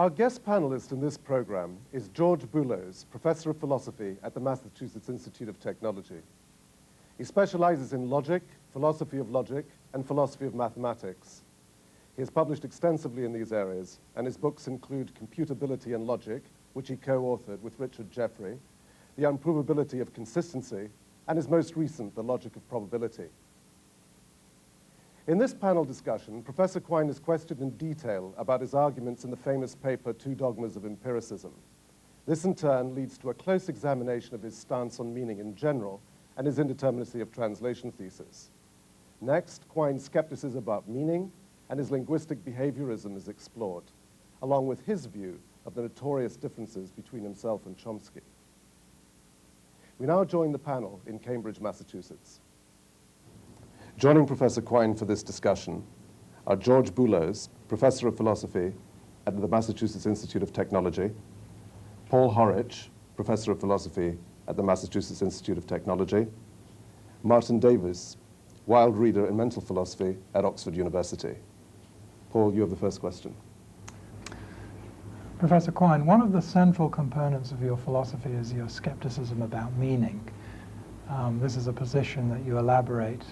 Our guest panelist in this program is George Boolos, Professor of Philosophy at the Massachusetts Institute of Technology. He specializes in logic, philosophy of logic, and philosophy of mathematics. He has published extensively in these areas, and his books include Computability and Logic, which he co-authored with Richard Jeffrey, The Unprovability of Consistency, and his most recent, The Logic of Probability. In this panel discussion, Professor Quine is questioned in detail about his arguments in the famous paper, Two Dogmas of Empiricism. This, in turn, leads to a close examination of his stance on meaning in general and his indeterminacy of translation thesis. Next, Quine's skepticism about meaning and his linguistic behaviorism is explored, along with his view of the notorious differences between himself and Chomsky. We now join the panel in Cambridge, Massachusetts. Joining Professor Quine for this discussion are George Boolos, Professor of Philosophy at the Massachusetts Institute of Technology, Paul Horwich, Professor of Philosophy at the Massachusetts Institute of Technology, Martin Davies, Wild Reader in Mental Philosophy at Oxford University. Paul, you have the first question. Professor Quine, one of the central components of your philosophy is your skepticism about meaning. This is a position that you elaborate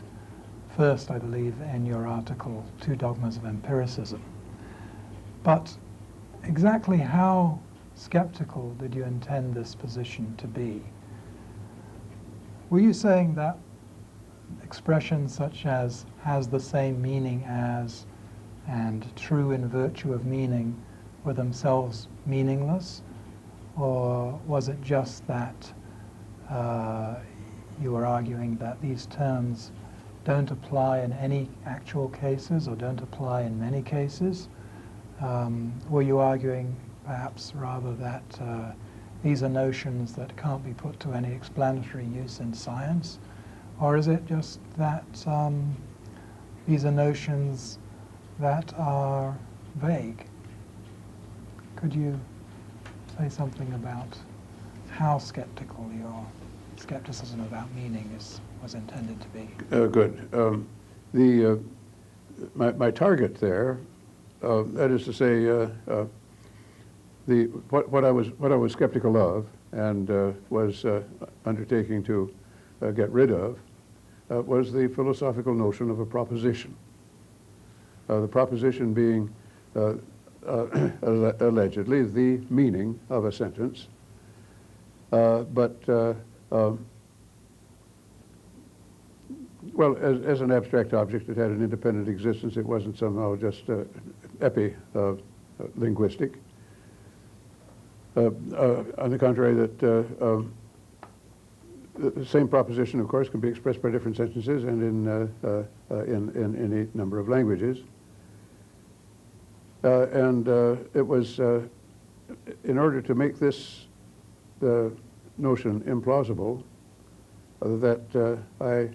first, I believe, in your article, Two Dogmas of Empiricism. But exactly how skeptical did you intend this position to be? Were you saying that expressions such as has the same meaning as and true in virtue of meaning were themselves meaningless? Or was it just that you were arguing that these terms don't apply in any actual cases or don't apply in many cases? Were you arguing perhaps rather that these are notions that can't be put to any explanatory use in science? Or is it just that these are notions that are vague? Could you say something about how skeptical your skepticism about meaning was intended to be? Good. My target there, that is to say, what I was skeptical of and was undertaking to get rid of was the philosophical notion of a proposition. The proposition being allegedly the meaning of a sentence, well, as an abstract object, it had an independent existence. It wasn't somehow just epi-linguistic. On the contrary, that the same proposition, of course, can be expressed by different sentences and in any number of languages. It was in order to make this notion implausible that I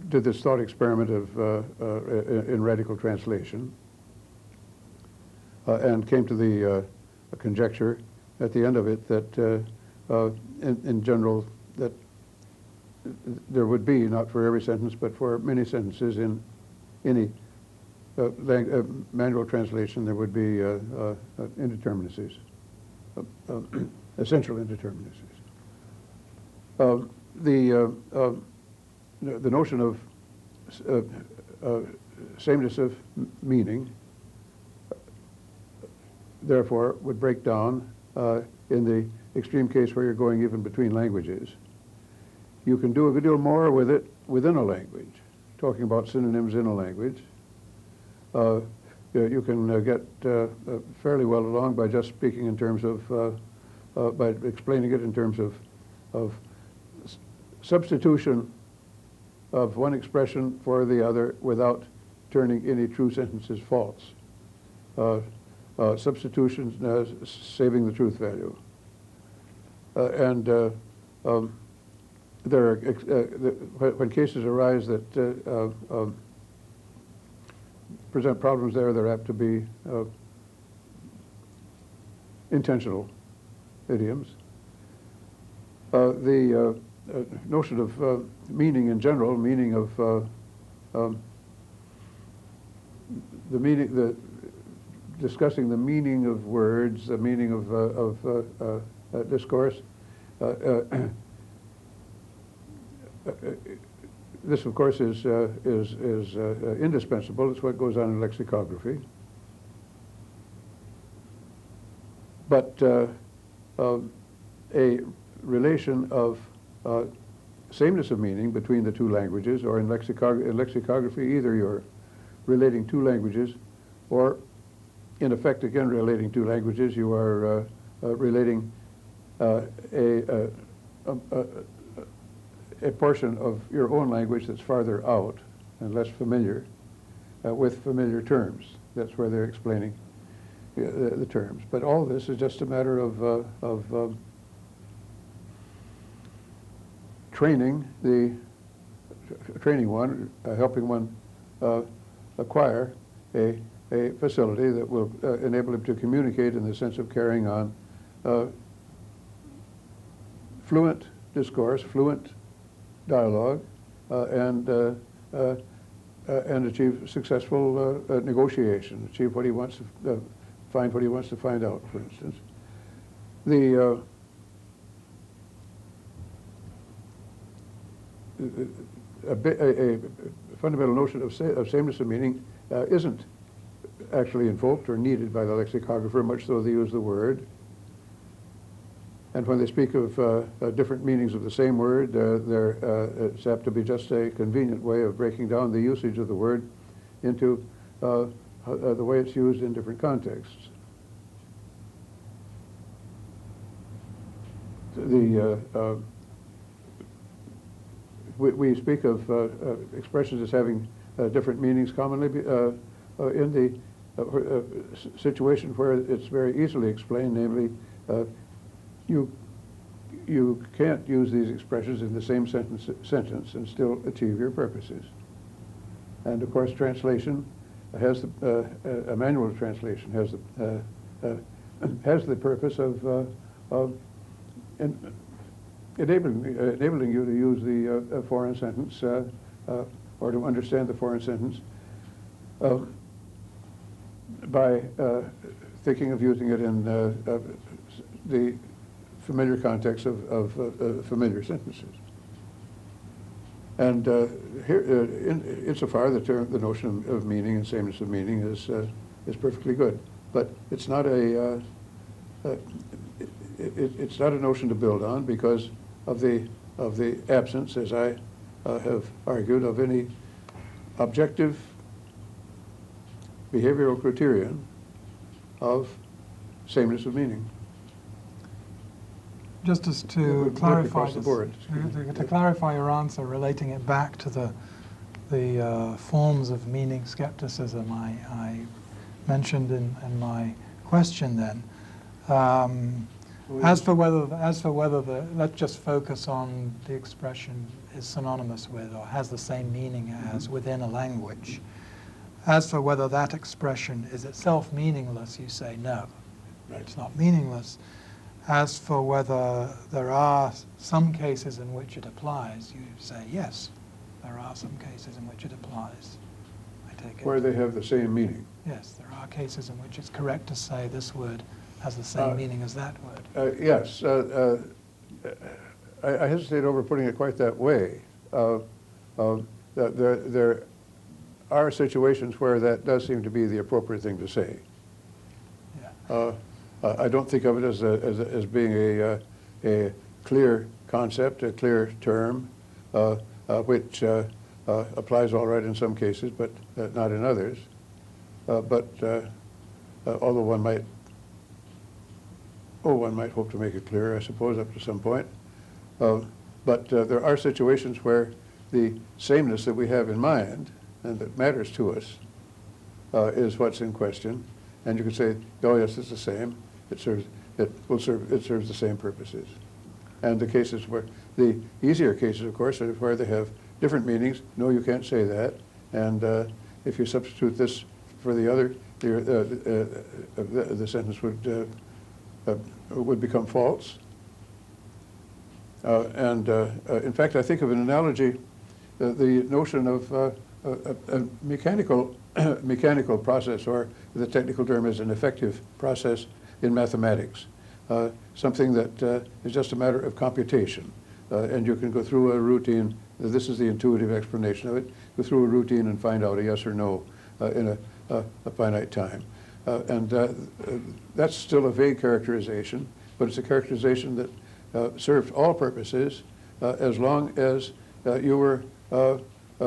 did this thought experiment in radical translation and came to the conjecture at the end of it that in general that there would be, not for every sentence, but for many sentences in any manual translation, there would be indeterminacies, essential indeterminacies. The notion of sameness of meaning, therefore, would break down in the extreme case where you're going even between languages. You can do a good deal more with it within a language, talking about synonyms in a language. You can get fairly well along by just speaking in terms of, by explaining it in terms of substitution of one expression for the other without turning any true sentences false. Substitution saving the truth value. There are, when cases arise that present problems there, they're apt to be intentional idioms. The notion of meaning in general, meaning of the discussing the meaning of words, the meaning of discourse. This, of course, is indispensable. It's what goes on in lexicography. But a relation of sameness of meaning between the two languages, or in lexicography, either you're relating two languages, or in effect, again, relating two languages, you are relating a portion of your own language that's farther out and less familiar with familiar terms. That's where they're explaining the terms. But all this is just a matter of training one, helping one acquire a facility that will enable him to communicate in the sense of carrying on fluent discourse, fluent dialogue, and achieve successful negotiation, achieve what he wants to find what he wants to find out, for instance. A fundamental notion of sameness of meaning isn't actually invoked or needed by the lexicographer, much though they use the word. And when they speak of different meanings of the same word, it's apt to be just a convenient way of breaking down the usage of the word into the way it's used in different contexts. We speak of expressions as having different meanings commonly in the situation where it's very easily explained, namely, you can't use these expressions in the same sentence and still achieve your purposes. And of course, translation has a manual translation has the purpose of enabling you to use the foreign sentence or to understand the foreign sentence by thinking of using it in the familiar context of familiar sentences. And here, insofar, the notion of meaning and sameness of meaning is perfectly good, but it's not it's not a notion to build on because of the absence, as I have argued, of any objective behavioral criterion of sameness of meaning. Just as to clarify the board. To clarify your answer, relating it back to the forms of meaning skepticism I mentioned in my question, then. As for whether let's just focus on the expression is synonymous with or has the same meaning as within a language. As for whether that expression is itself meaningless, you say no, it's not meaningless. As for whether there are some cases in which it applies, you say yes, there are some cases in which it applies. I take it. Where they have the same meaning. Yes, there are cases in which it's correct to say this word has the same meaning as that word. Yes. I hesitate over putting it quite that way. There are situations where that does seem to be the appropriate thing to say. Yeah. I don't think of it as being a clear concept, a clear term, which applies all right in some cases, but not in others. Although one might hope to make it clear, I suppose, up to some point. But there are situations where the sameness that we have in mind and that matters to us is what's in question. And you could say, oh yes, it's the same. It serves the same purposes. And the cases where, the easier cases, of course, are where they have different meanings. No, you can't say that. And if you substitute this for the other, the sentence would become false. In fact, I think of an analogy, the notion of a mechanical mechanical process, or the technical term is an effective process in mathematics, something that is just a matter of computation. And you can go through a routine. This is the intuitive explanation of it. Go through a routine and find out a yes or no in a finite time. That's still a vague characterization, but it's a characterization that served all purposes as long as you were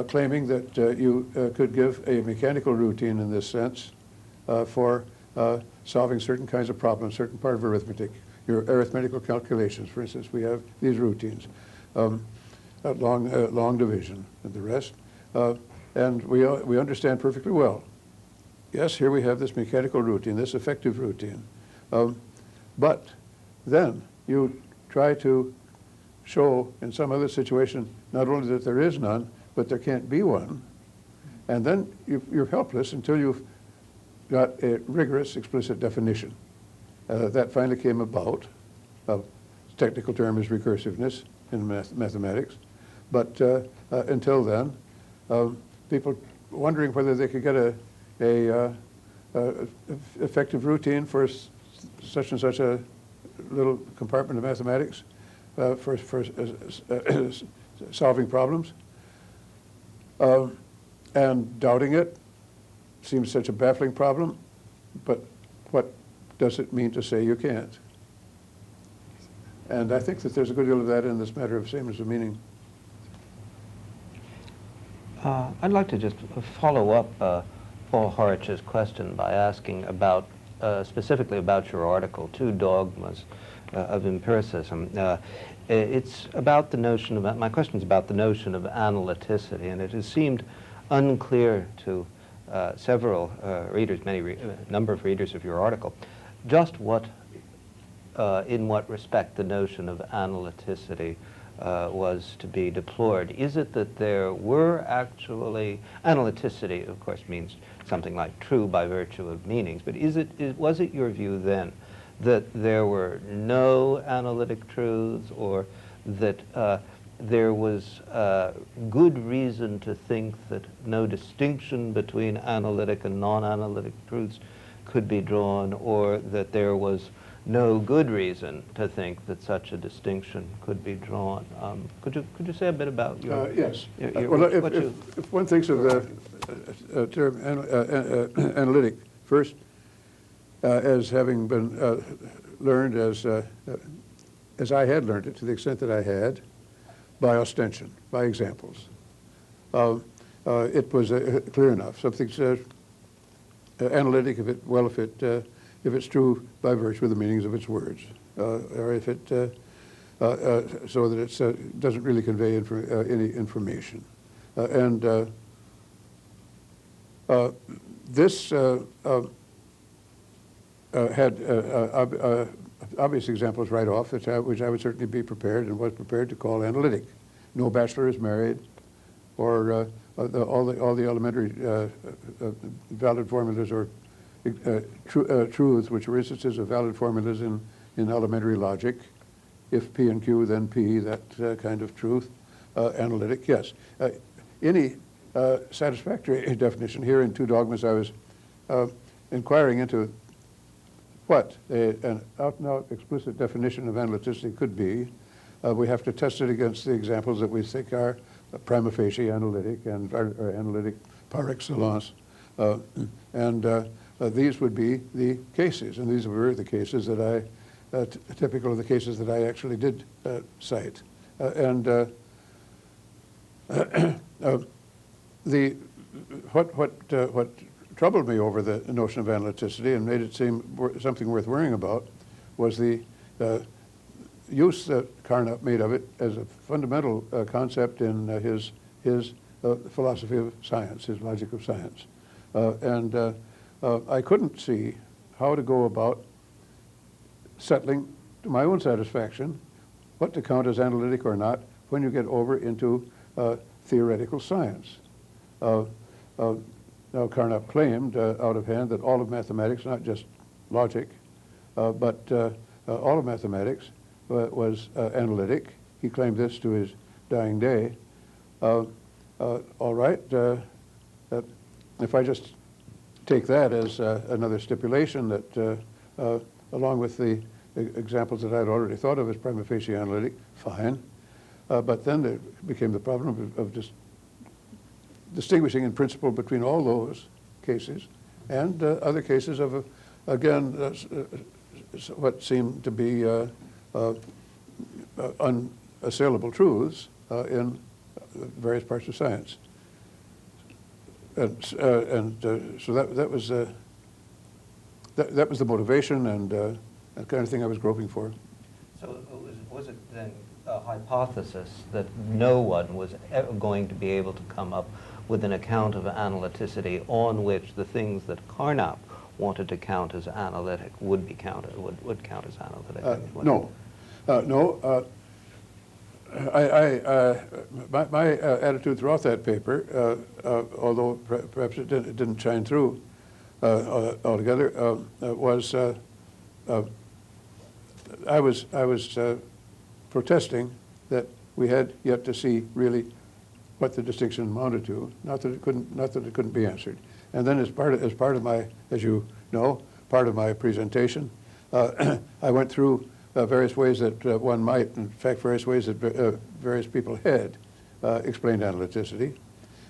claiming that you could give a mechanical routine in this sense for solving certain kinds of problems, certain part of arithmetic. Your arithmetical calculations, for instance, we have these routines, long division and the rest. And we understand perfectly well. Yes, here we have this mechanical routine, this effective routine. But then you try to show in some other situation not only that there is none, but there can't be one. And then you're helpless until you've got a rigorous explicit definition. That finally came about. Technical term is recursiveness in mathematics. But until then, people wondering whether they could get a effective routine for such and such a little compartment of mathematics for solving problems. And doubting it seems such a baffling problem, but what does it mean to say you can't? And I think that there's a good deal of that in this matter of sameness of meaning. I'd like to just follow up Paul Horwich's question by asking about, specifically about your article, Two Dogmas of Empiricism. It's about the notion of, my question is about the notion of analyticity, and it has seemed unclear to several readers, number of readers of your article, just what, in what respect the notion of analyticity was to be deplored. Is it that there were actually, analyticity of course means something like true by virtue of meanings, but was it your view then that there were no analytic truths, or that there was good reason to think that no distinction between analytic and non-analytic truths could be drawn, or that there was no good reason to think that such a distinction could be drawn? Could you say a bit about your... Yes. Well, if one thinks of the term analytic first as having been learned as I had learned it, to the extent that I had, by ostension, by examples. It was clear enough. Something's analytic if it's true by virtue of the meanings of its words, or if it so that it doesn't really convey any information. This had obvious examples right off, which I would certainly be prepared and was prepared to call analytic. No bachelor is married, or all the elementary valid formulas or truths, which are instances of valid formulas in elementary logic. If P and Q, then P, that kind of truth. Analytic, yes. Any satisfactory definition. Here in Two Dogmas, I was inquiring into what an out-and-out explicit definition of analyticity could be. We have to test it against the examples that we think are prima facie analytic and or analytic par excellence. These would be the cases, and these were the cases that I, typical of the cases that I actually did cite. What troubled me over the notion of analyticity and made it seem something worth worrying about was the use that Carnap made of it as a fundamental concept in his philosophy of science, his logic of science. I couldn't see how to go about settling to my own satisfaction what to count as analytic or not when you get over into theoretical science. Now, Carnap claimed out of hand that all of mathematics, not just logic, but all of mathematics was analytic. He claimed this to his dying day. All right, if I just take that as another stipulation that, along with the examples that I had already thought of as prima facie analytic, fine. But then there became the problem of just distinguishing in principle between all those cases and other cases of, again, what seemed to be unassailable truths in various parts of science. And so that was the motivation and the kind of thing I was groping for. So was it then a hypothesis that no one was ever going to be able to come up with an account of analyticity on which the things that Carnap wanted to count as analytic would count as analytic? No. My attitude throughout that paper, although perhaps it didn't shine through altogether, was I was protesting that we had yet to see really what the distinction amounted to. Not that it couldn't be answered. And then as part of my, as you know, part of my presentation, I went through various ways that one might, in fact, various ways that various people had explained analyticity,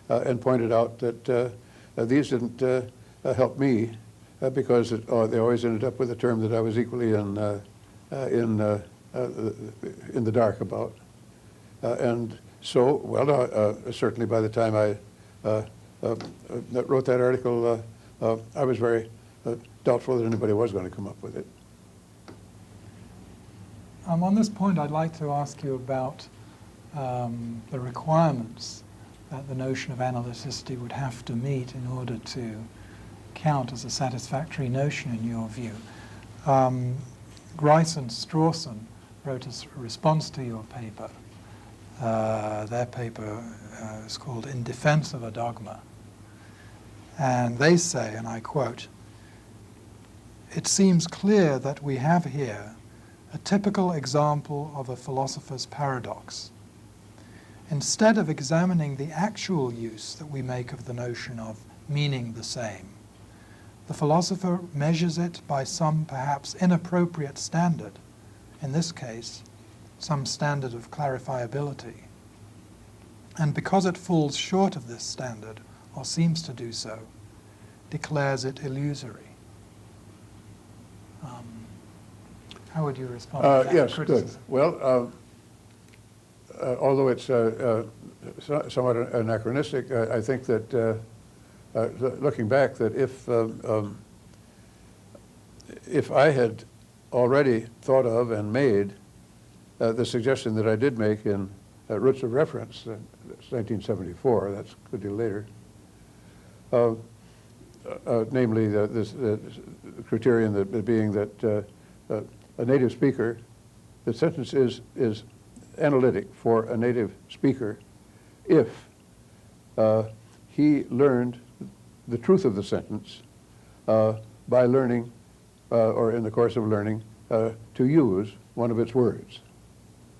and pointed out that these didn't help me because they always ended up with a term that I was equally in the dark about. And so, well, certainly by the time I wrote that article, I was very doubtful that anybody was going to come up with it. On this point, I'd like to ask you about the requirements that the notion of analyticity would have to meet in order to count as a satisfactory notion in your view. Grice and Strawson wrote a response to your paper. Their paper is called In Defense of a Dogma. And they say, and I quote, "It seems clear that we have here a typical example of a philosopher's paradox. Instead of examining the actual use that we make of the notion of meaning the same, the philosopher measures it by some perhaps inappropriate standard, in this case, some standard of clarifiability. And because it falls short of this standard, or seems to do so, declares it illusory." How would you respond to that yes, criticism? good. Well, although it's somewhat anachronistic, I think that looking back, that if I had already thought of and made the suggestion that I did make in Roots of Reference, 1974, that's a good deal later, namely this criterion that being that a native speaker, the sentence is analytic for a native speaker if he learned the truth of the sentence by learning, or in the course of learning, to use one of its words.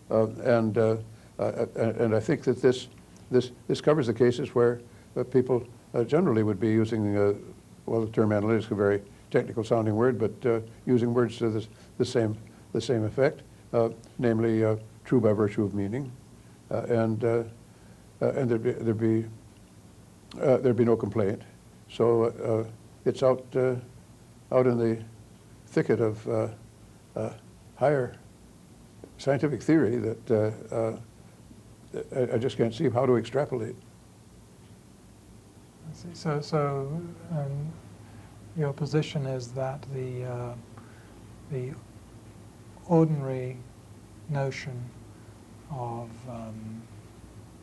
And I think that this covers the cases where people generally would be using, well, the term analytic is a very technical sounding word, but using words to the same effect, namely true by virtue of meaning, and there'd be no complaint. So it's out in the thicket of higher scientific theory that I just can't see how to extrapolate. I see. So your position is that the ordinary notion of,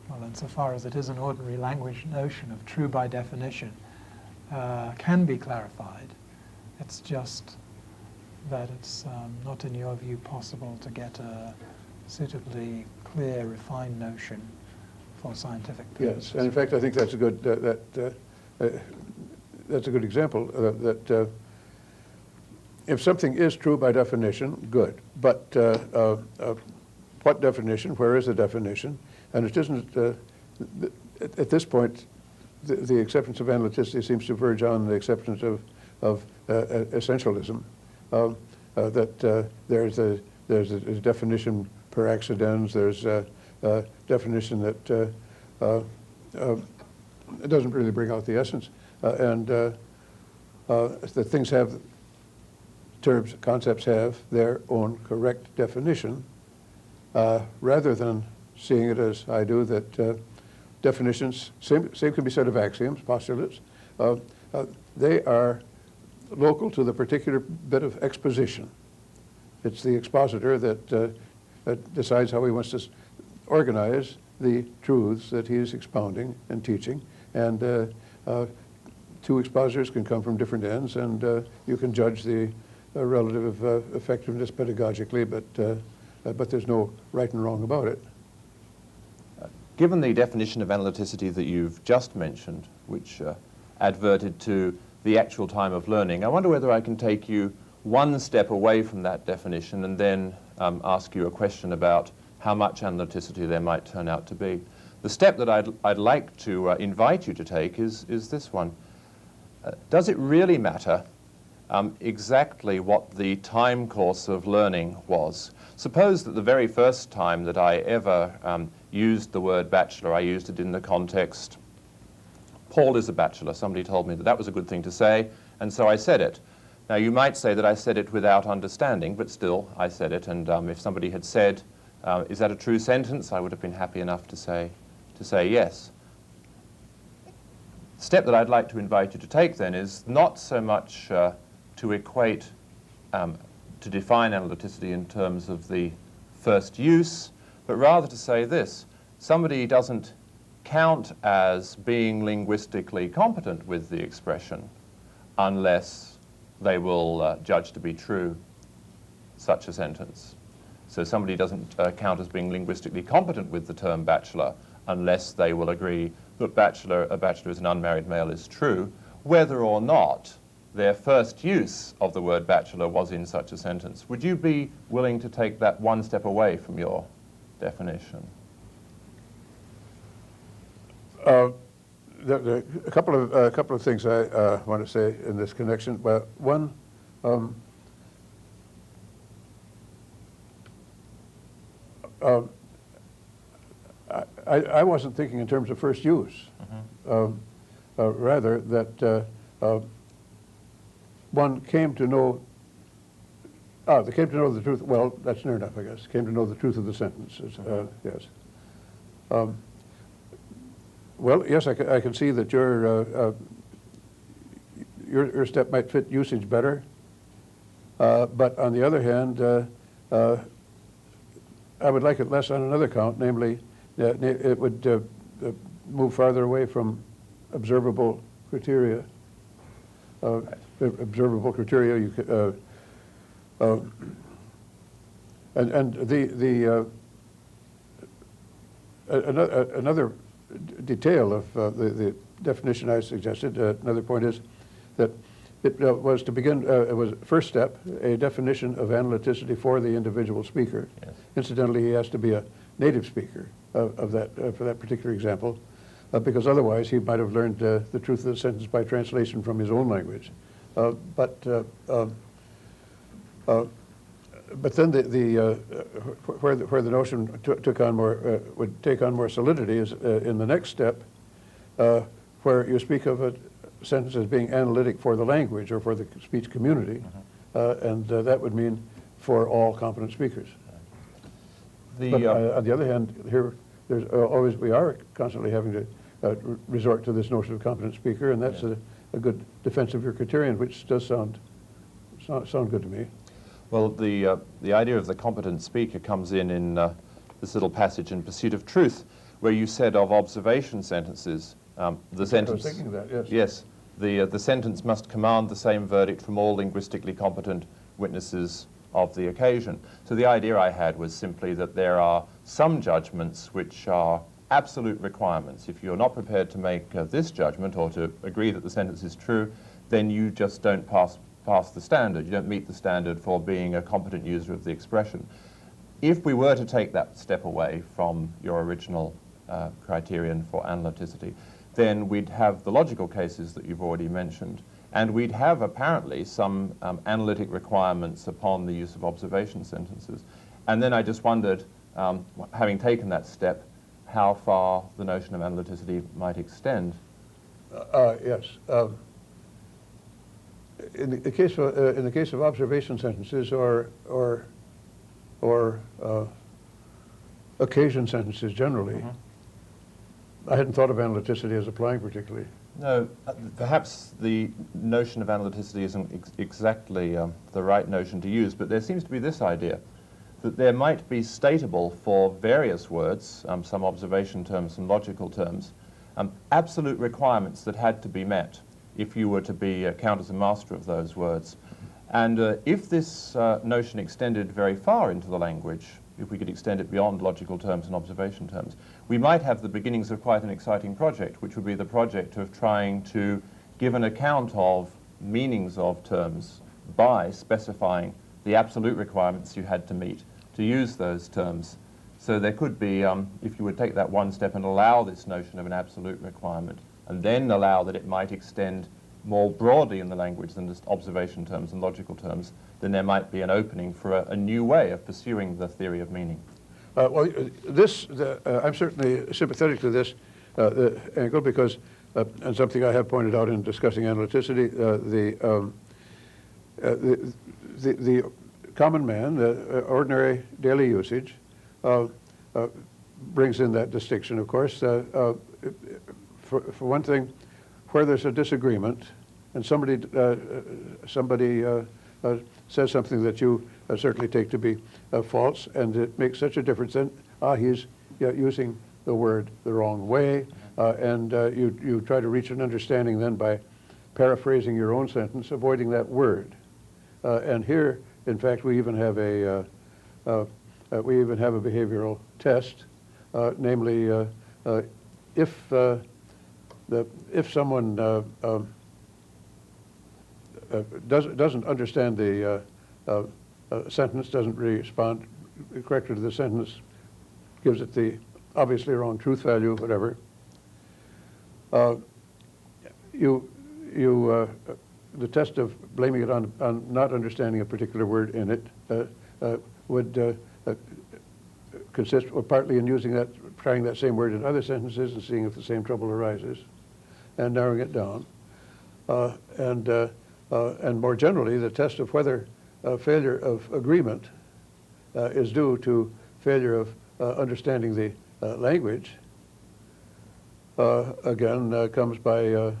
well, insofar as it is an ordinary language notion of true by definition, can be clarified. It's just that it's not, in your view, possible to get a suitably clear, refined notion for scientific purposes. Yes, and in fact, I think that's a good that's a good example that if something is true by definition, good. But what definition? Where is the definition? And it isn't at this point. the acceptance of analyticity seems to verge on the acceptance of essentialism. That there's a definition per accidens. There's a definition that it doesn't really bring out the essence, and that things have terms, concepts have their own correct definition, rather than seeing it as I do, that definitions, same can be said of axioms, postulates. They are local to the particular bit of exposition. It's the expositor that decides how he wants to organize the truths that he is expounding and teaching. And two expositors can come from different ends, and you can judge the relative effectiveness pedagogically, but there's no right and wrong about it. Given the definition of analyticity that you've just mentioned, which adverted to the actual time of learning, I wonder whether I can take you one step away from that definition and then ask you a question about how much analyticity there might turn out to be. The step that I'd like to invite you to take is this one. Does it really matter exactly what the time course of learning was? Suppose that the very first time that I ever used the word bachelor, I used it in the context, Paul is a bachelor. Somebody told me that that was a good thing to say, and so I said it. Now, you might say that I said it without understanding, but still, I said it, and if somebody had said, is that a true sentence, I would have been happy enough to say yes. The step that I'd like to invite you to take then is not so much to equate, to define analyticity in terms of the first use, but rather to say this: somebody doesn't count as being linguistically competent with the expression unless they will judge to be true such a sentence. So somebody doesn't count as being linguistically competent with the term bachelor unless they will agree that a bachelor is an unmarried male is true, whether or not their first use of the word bachelor was in such a sentence. Would you be willing to take that one step away from your definition? A couple of things I want to say in this connection. Well, one, I wasn't thinking in terms of first use. Rather that one came to know. They came to know the truth. Well, that's near enough, I guess. Came to know the truth of the sentence. Yes. Well, yes, I can see that your step might fit usage better, but on the other hand, I would like it less on another count, namely, it would move farther away from observable criteria. Observable criteria, you could, another detail of the definition I suggested, another point is that it was to begin, it was first step, a definition of analyticity for the individual speaker. Yes. Incidentally, he has to be a native speaker of that, for that particular example, because otherwise he might have learned the truth of the sentence by translation from his own language. But then where the notion took on more, would take on more solidity is in the next step, where you speak of a sentence as being analytic for the language or for the speech community, and that would mean for all competent speakers. But on the other hand, here there's we are constantly having to resort to this notion of competent speaker, and that's a good defense of your criterion, which does sound good to me. Well, the idea of the competent speaker comes in this little passage in Pursuit of Truth, where you said of observation sentences, the sentence. I was thinking that, yes. Yes, the sentence must command the same verdict from all linguistically competent witnesses of the occasion. So the idea I had was simply that there are some judgments which are absolute requirements. If you're not prepared to make this judgment or to agree that the sentence is true, then you just don't pass the standard. You don't meet the standard for being a competent user of the expression. If we were to take that step away from your original criterion for analyticity, then we'd have the logical cases that you've already mentioned, and we'd have apparently some analytic requirements upon the use of observation sentences. And then I just wondered, having taken that step, how far the notion of analyticity might extend. Yes. In the case of observation sentences or occasion sentences generally, I hadn't thought of analyticity as applying particularly. No, perhaps the notion of analyticity isn't exactly the right notion to use, but there seems to be this idea that there might be statable for various words, some observation terms, some logical terms, absolute requirements that had to be met if you were to be count as a master of those words. And if this notion extended very far into the language, if we could extend it beyond logical terms and observation terms, we might have the beginnings of quite an exciting project, which would be the project of trying to give an account of meanings of terms by specifying the absolute requirements you had to meet to use those terms. So there could be, if you would take that one step and allow this notion of an absolute requirement, and then allow that it might extend more broadly in the language than just observation terms and logical terms, then there might be an opening for a new way of pursuing the theory of meaning. Well, I'm certainly sympathetic to this angle because, and something I have pointed out in discussing analyticity, the common man, the ordinary daily usage, brings in that distinction, of course. For one thing, where there's a disagreement and somebody says something that you certainly take to be false, and it makes such a difference, then he's using the word the wrong way, and you try to reach an understanding then by paraphrasing your own sentence, avoiding that word. And here, in fact, we even have a behavioral test, namely, if someone doesn't understand the sentence, doesn't respond correctly to the sentence, gives it the obviously wrong truth value, whatever, the test of blaming it on not understanding a particular word in it would consist, or partly in using that, trying that same word in other sentences and seeing if the same trouble arises, and narrowing it down. And more generally, the test of whether failure of agreement is due to failure of understanding the language, again, comes by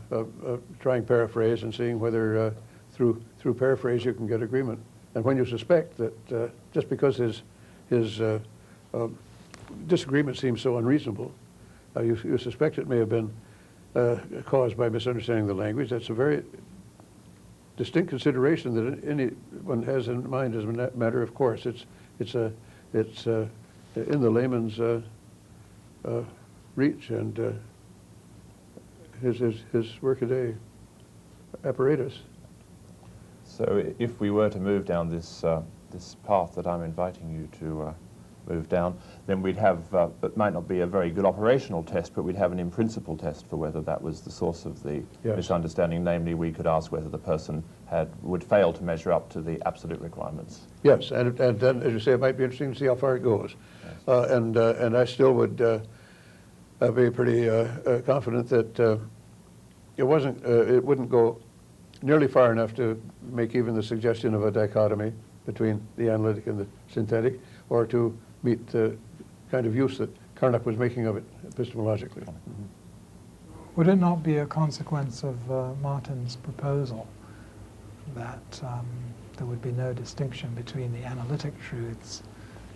trying paraphrase and seeing whether through paraphrase you can get agreement. And when you suspect that just because his disagreement seems so unreasonable, you suspect it may have been caused by misunderstanding the language, that's a very distinct consideration that anyone has in mind as a matter of course. It's in the layman's reach, and his workaday apparatus. So if we were to move down this path that I'm inviting you to move down, then we'd have, it might not be a very good operational test, but we'd have an in-principle test for whether that was the source of the misunderstanding. Namely, we could ask whether the person would fail to measure up to the absolute requirements. Yes, and then, as you say, it might be interesting to see how far it goes. Yes. And I still would be pretty confident that it wouldn't go nearly far enough to make even the suggestion of a dichotomy between the analytic and the synthetic, or to meet the kind of use that Carnap was making of it epistemologically. Mm-hmm. Would it not be a consequence of Martin's proposal that there would be no distinction between the analytic truths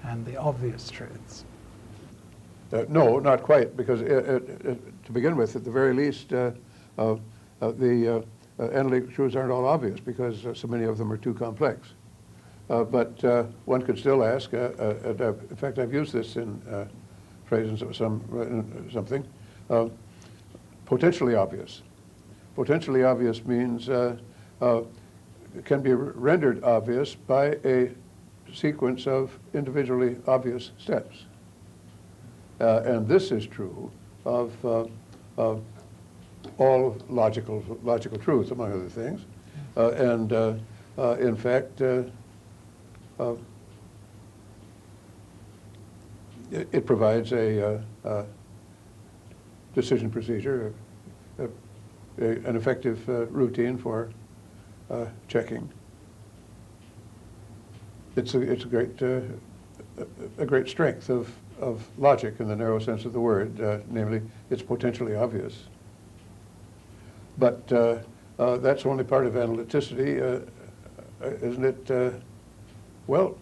and the obvious truths? No, not quite, because to begin with, at the very least, the analytic truths aren't all obvious because so many of them are too complex. But one could still ask, in fact, I've used this in phrases of something, potentially obvious. Potentially obvious means can be rendered obvious by a sequence of individually obvious steps. And this is true of all logical truth, among other things. And in fact, it provides a decision procedure, an effective routine for checking. It's a great strength of logic in the narrow sense of the word, namely, it's potentially obvious. But that's only part of analyticity, isn't it? Well,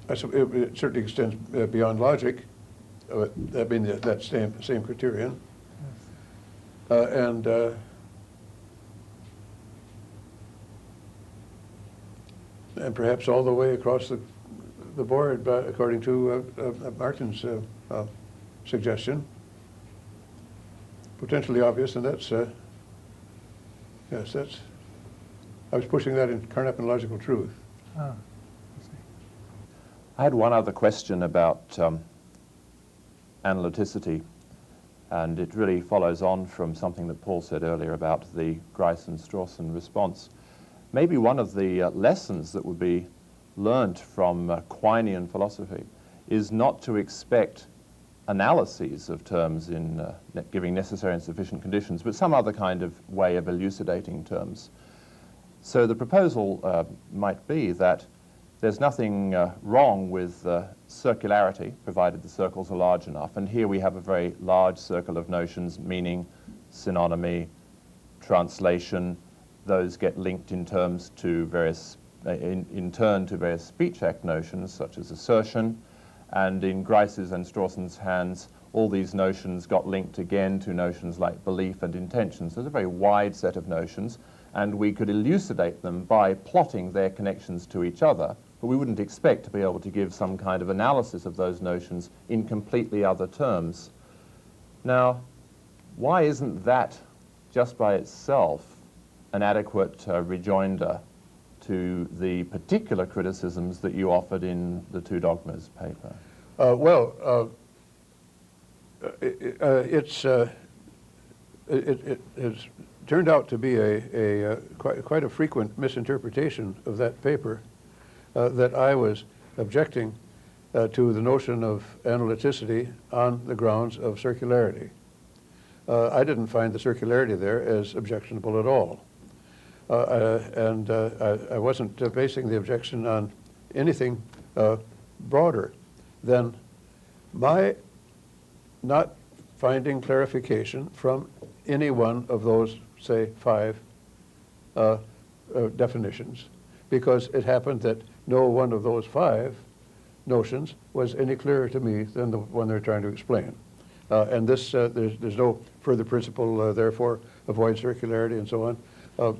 it certainly extends beyond logic. I mean, that same criterion. And perhaps all the way across the board, according to Martin's suggestion. Potentially obvious, and that's, yes, that's, I was pushing that in Carnap and logical truth. Ah, I see. I had one other question about analyticity, and it really follows on from something that Paul said earlier about the Grice and Strawson response. Maybe one of the lessons that would be learnt from Quineian philosophy is not to expect analyses of terms in giving necessary and sufficient conditions, but some other kind of way of elucidating terms. So the proposal might be that there's nothing wrong with circularity, provided the circles are large enough. And here we have a very large circle of notions, meaning, synonymy, translation. Those get linked in terms to various, in turn to various speech act notions, such as assertion. And in Grice's and Strawson's hands, all these notions got linked again to notions like belief and intention. So there's a very wide set of notions, and we could elucidate them by plotting their connections to each other, but we wouldn't expect to be able to give some kind of analysis of those notions in completely other terms. Now, why isn't that, just by itself, an adequate rejoinder to the particular criticisms that you offered in the Two Dogmas paper? It has turned out to be quite a frequent misinterpretation of that paper that I was objecting to the notion of analyticity on the grounds of circularity. I didn't find the circularity there as objectionable at all. I wasn't basing the objection on anything broader than my not finding clarification from any one of those, say, 5 definitions, because it happened that no one of those 5 notions was any clearer to me than the one they're trying to explain. And this, there's no further principle, therefore, avoid circularity and so on.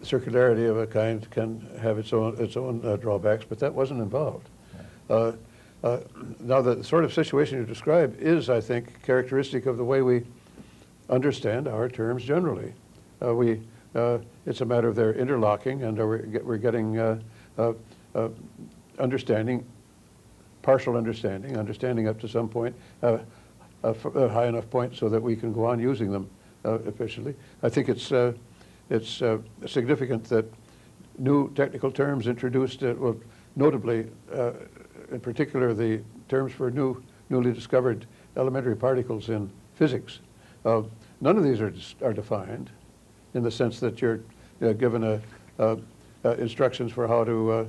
Circularity of a kind can have its own drawbacks, but that wasn't involved. Now, the sort of situation you describe is, I think, characteristic of the way we understand our terms generally. It's a matter of their interlocking, and we're getting understanding, partial understanding up to some point, a high enough point so that we can go on using them efficiently. I think it's significant that new technical terms introduced, well, notably, in particular, the terms for newly discovered elementary particles in physics. None of these are defined in the sense that you're given instructions for how to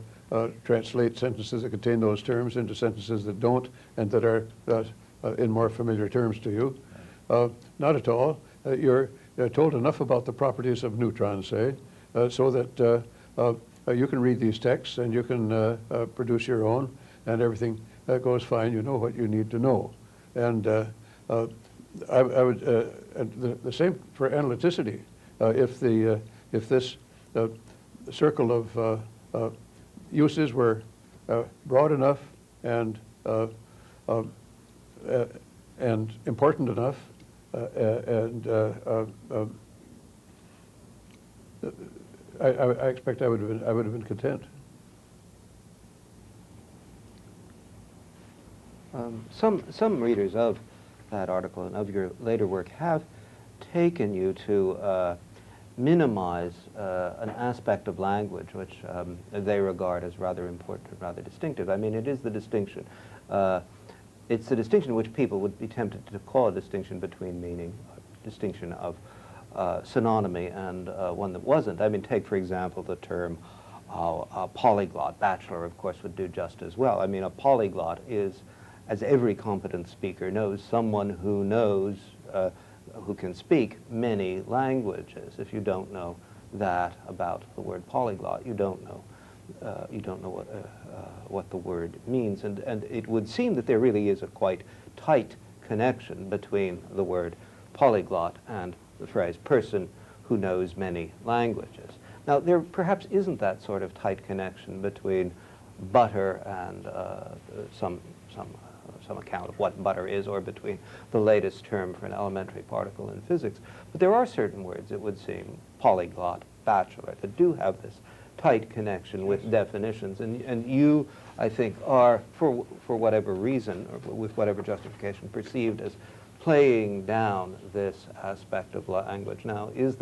translate sentences that contain those terms into sentences that don't and that are in more familiar terms to you. Not at all. You're told enough about the properties of neutrons, say, so that you can read these texts and you can produce your own, and everything goes fine. You know what you need to know. And I would the same for analyticity. If this circle of uses were broad enough and important enough, I expect I would have been content. Some readers of that article and of your later work have taken you to minimize an aspect of language which they regard as rather important and rather distinctive. I mean, it is the distinction. It's the distinction which people would be tempted to call a distinction between meaning, a distinction of synonymy, and one that wasn't. I mean, take, for example, the term polyglot. Bachelor, of course, would do just as well. I mean, a polyglot is, as every competent speaker knows, someone who knows, who can speak many languages. If you don't know that about the word polyglot, you don't know what the word means. And it would seem that there really is a quite tight connection between the word polyglot and the phrase person who knows many languages. Now, there perhaps isn't that sort of tight connection between butter and some account of what butter is, or between the latest term for an elementary particle in physics. But there are certain words, it would seem, polyglot, bachelor, that do have this tight connection with definitions. And you, I think, are, for whatever reason, or with whatever justification, perceived as playing down this aspect of language. Now, is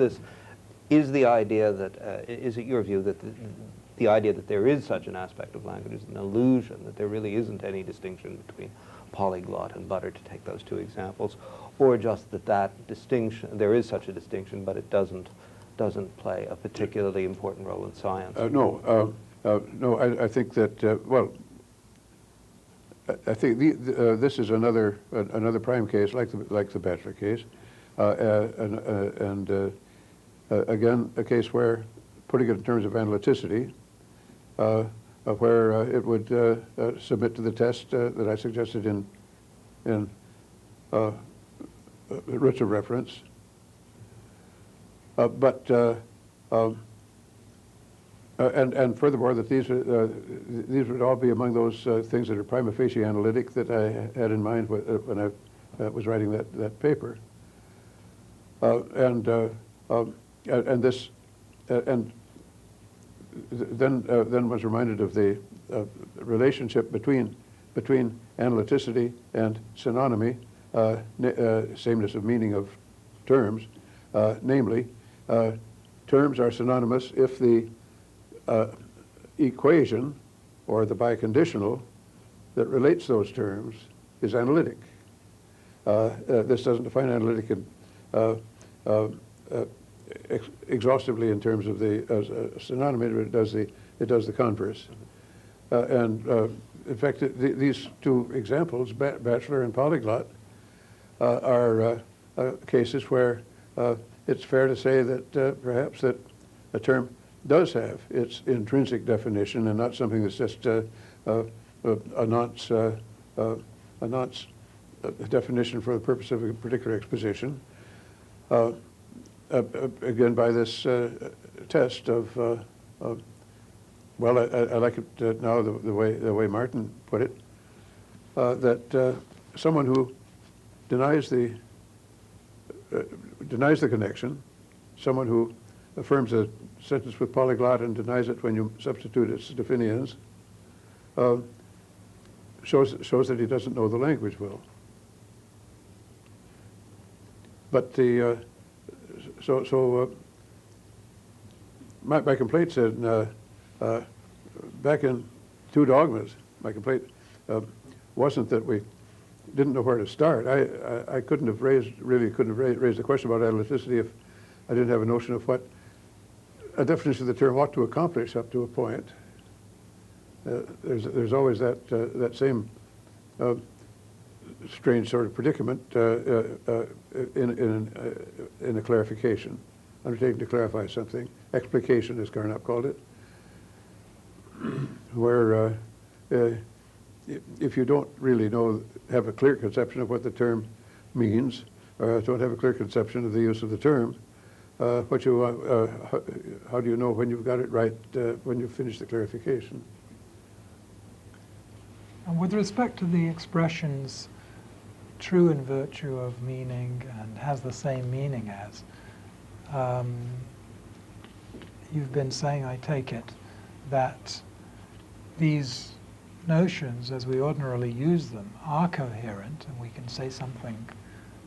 the idea that, is it your view that the idea that there is such an aspect of language is an illusion, that there really isn't any distinction between polyglot and butter, to take those two examples, or just that distinction, there is such a distinction, but it doesn't play a particularly important role in science? No, I think that, well, I think this is another prime case, like the Bachelor case, and again, a case where, putting it in terms of analyticity, where it would submit to the test that I suggested in writs of reference. And furthermore, that these would all be among those things that are prima facie analytic that I had in mind when I was writing that paper. And then was reminded of the relationship between analyticity and synonymy, sameness of meaning of terms, namely, terms are synonymous if the equation or the biconditional that relates those terms is analytic. This doesn't define analytic exhaustively in terms of the synonymy, but it does the converse. In fact, these two examples, bachelor and polyglot, are cases where it's fair to say that perhaps that a term does have its intrinsic definition and not something that's just a nonce definition for the purpose of a particular exposition. Again, by this test of, well, I like it now the way Martin put it, that someone who denies the connection, someone who affirms a sentence with polyglot and denies it when you substitute its definitions, shows that he doesn't know the language well. But the my complaint said back in Two Dogmas, my complaint wasn't that we didn't know where to start. I couldn't have raised the question about analyticity if I didn't have a notion of what a definition of the term ought to accomplish up to a point. There's always that same strange sort of predicament in a clarification, undertaking to clarify something, explication, as Carnap called it, where if you don't really have a clear conception of what the term means, or don't have a clear conception of the use of the term, how do you know when you've got it right when you've finished the clarification? And with respect to the expressions true in virtue of meaning and has the same meaning as, you've been saying, I take it, that these notions, as we ordinarily use them, are coherent, and we can say something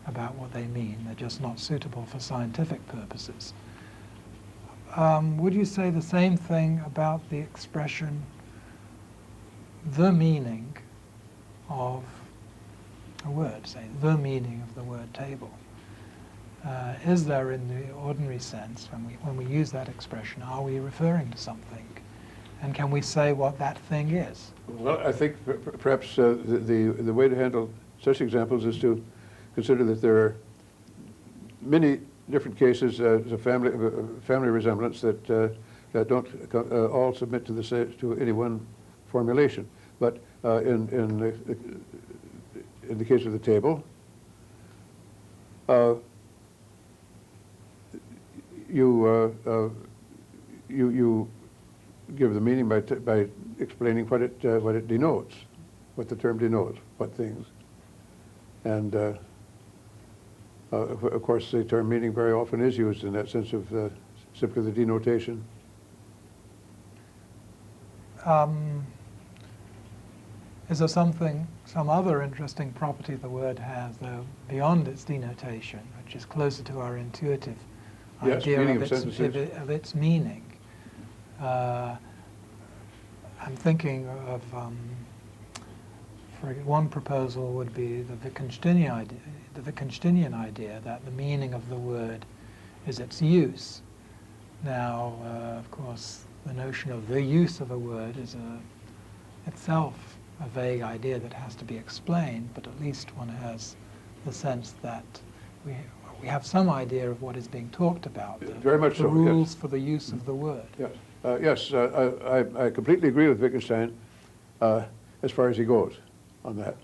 about what they mean. They're just not suitable for scientific purposes. Would you say the same thing about the expression, the meaning of a word, say, the meaning of the word table? Is there, in the ordinary sense, when we use that expression, are we referring to something? And can we say what that thing is? Well, I think perhaps the way to handle such examples is to consider that there are many different cases as a family resemblance that don't all submit to any one formulation. But in the case of the table, you give the meaning by explaining what it denotes, what the term denotes, what things. And of course, the term meaning very often is used in that sense of simply the denotation. Is there some other interesting property the word has, though, beyond its denotation, which is closer to our intuitive idea of its meaning? I'm thinking of, for one proposal would be the Wittgensteinian idea that the meaning of the word is its use. Now, of course, the notion of the use of a word is itself a vague idea that has to be explained, but at least one has the sense that we have some idea of what is being talked about. Very much so. The rules yes. for the use of the word. Yes, I completely agree with Wittgenstein as far as he goes on that.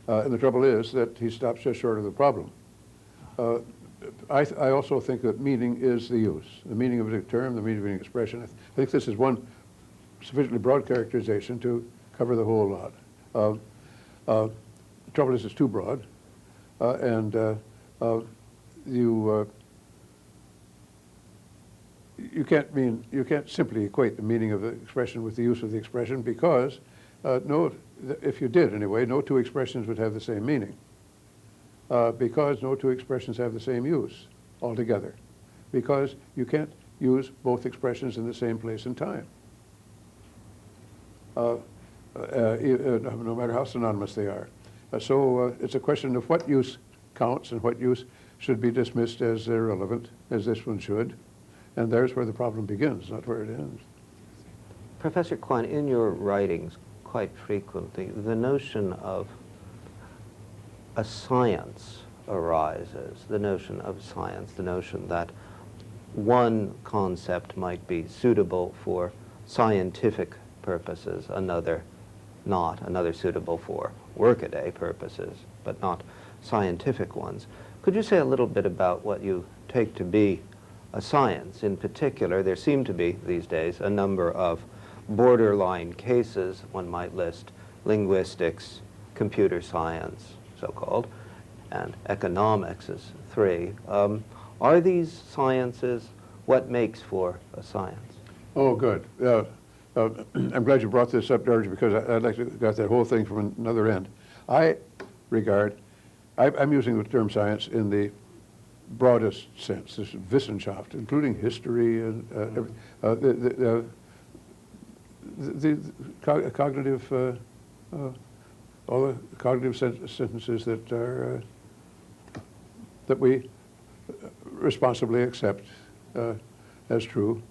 And the trouble is that he stops just short of the problem. I also think that meaning is the use, the meaning of a term, the meaning of an expression. I think this is one sufficiently broad characterization to cover the whole lot. The trouble is it's too broad, and you can't simply equate the meaning of the expression with the use of the expression, because if you did anyway, no two expressions would have the same meaning, because no two expressions have the same use altogether, because you can't use both expressions in the same place and time, no matter how synonymous they are. So it's a question of what use counts and what use should be dismissed as irrelevant, as this one should. And there's where the problem begins, not where it ends. Professor Quine, in your writings, quite frequently, the notion of a science arises, the notion of science, the notion that one concept might be suitable for scientific purposes, another not, another suitable for workaday purposes, but not scientific ones. Could you say a little bit about what you take to be a science? In particular, there seem to be, these days, a number of borderline cases. One might list linguistics, computer science, so-called, and economics as three. Are these sciences? What makes for a science? Oh, good. I'm glad you brought this up, George, because I'd like to get that whole thing from another end. I'm using the term science in the broadest sense, this Wissenschaft, including history and the cognitive, all the cognitive sentences that are that we responsibly accept as true.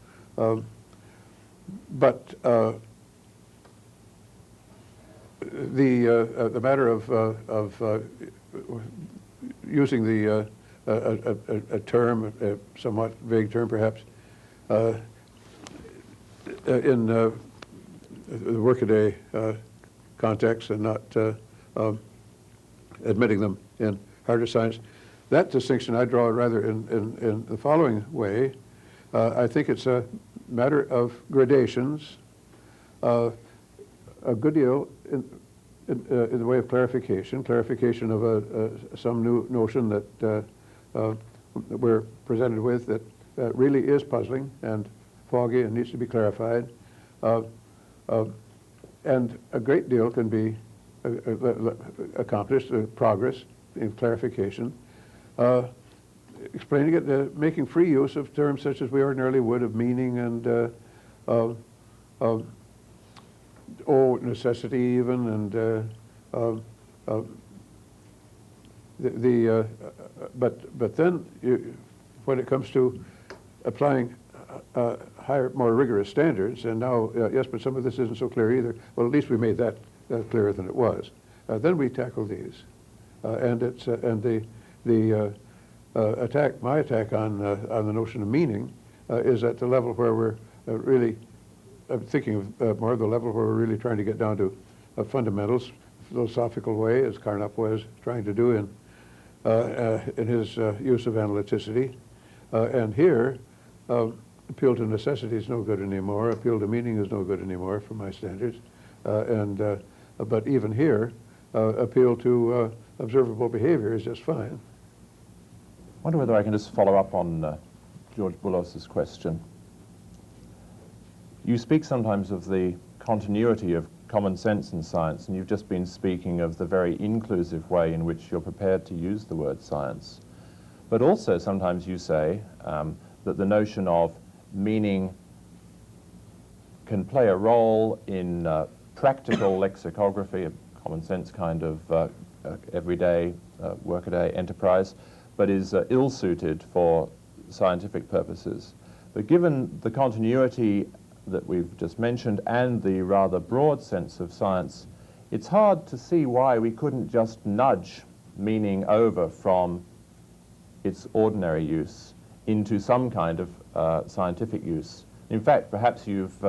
But the matter of using a term, a somewhat vague term perhaps, in the workaday context and not admitting them in harder science, that distinction I draw rather in the following way. I think it's a matter of gradations, a good deal in the way of clarification of some new notion that we're presented with that really is puzzling and foggy and needs to be clarified. and a great deal can be accomplished, progress in clarification, explaining it, making free use of terms such as we ordinarily would of meaning and necessity even, and but then when it comes to applying higher, more rigorous standards, and now yes, but some of this isn't so clear either. Well, at least we made that clearer than it was. Then we tackle these, and it's and the attack, my attack on the notion of meaning, is at the level where we're really thinking of more the level where we're really trying to get down to fundamentals, philosophical way, as Carnap was trying to do in his use of analyticity. And here, appeal to necessity is no good anymore. Appeal to meaning is no good anymore for my standards. But even here, appeal to observable behavior is just fine. I wonder whether I can just follow up on George Boulos's question. You speak sometimes of the continuity of common sense in science, and you've just been speaking of the very inclusive way in which you're prepared to use the word science. But also sometimes you say that the notion of meaning can play a role in practical lexicography, a common sense kind of everyday, workaday enterprise, but is ill-suited for scientific purposes. But given the continuity that we've just mentioned and the rather broad sense of science, it's hard to see why we couldn't just nudge meaning over from its ordinary use into some kind of scientific use. In fact, perhaps you've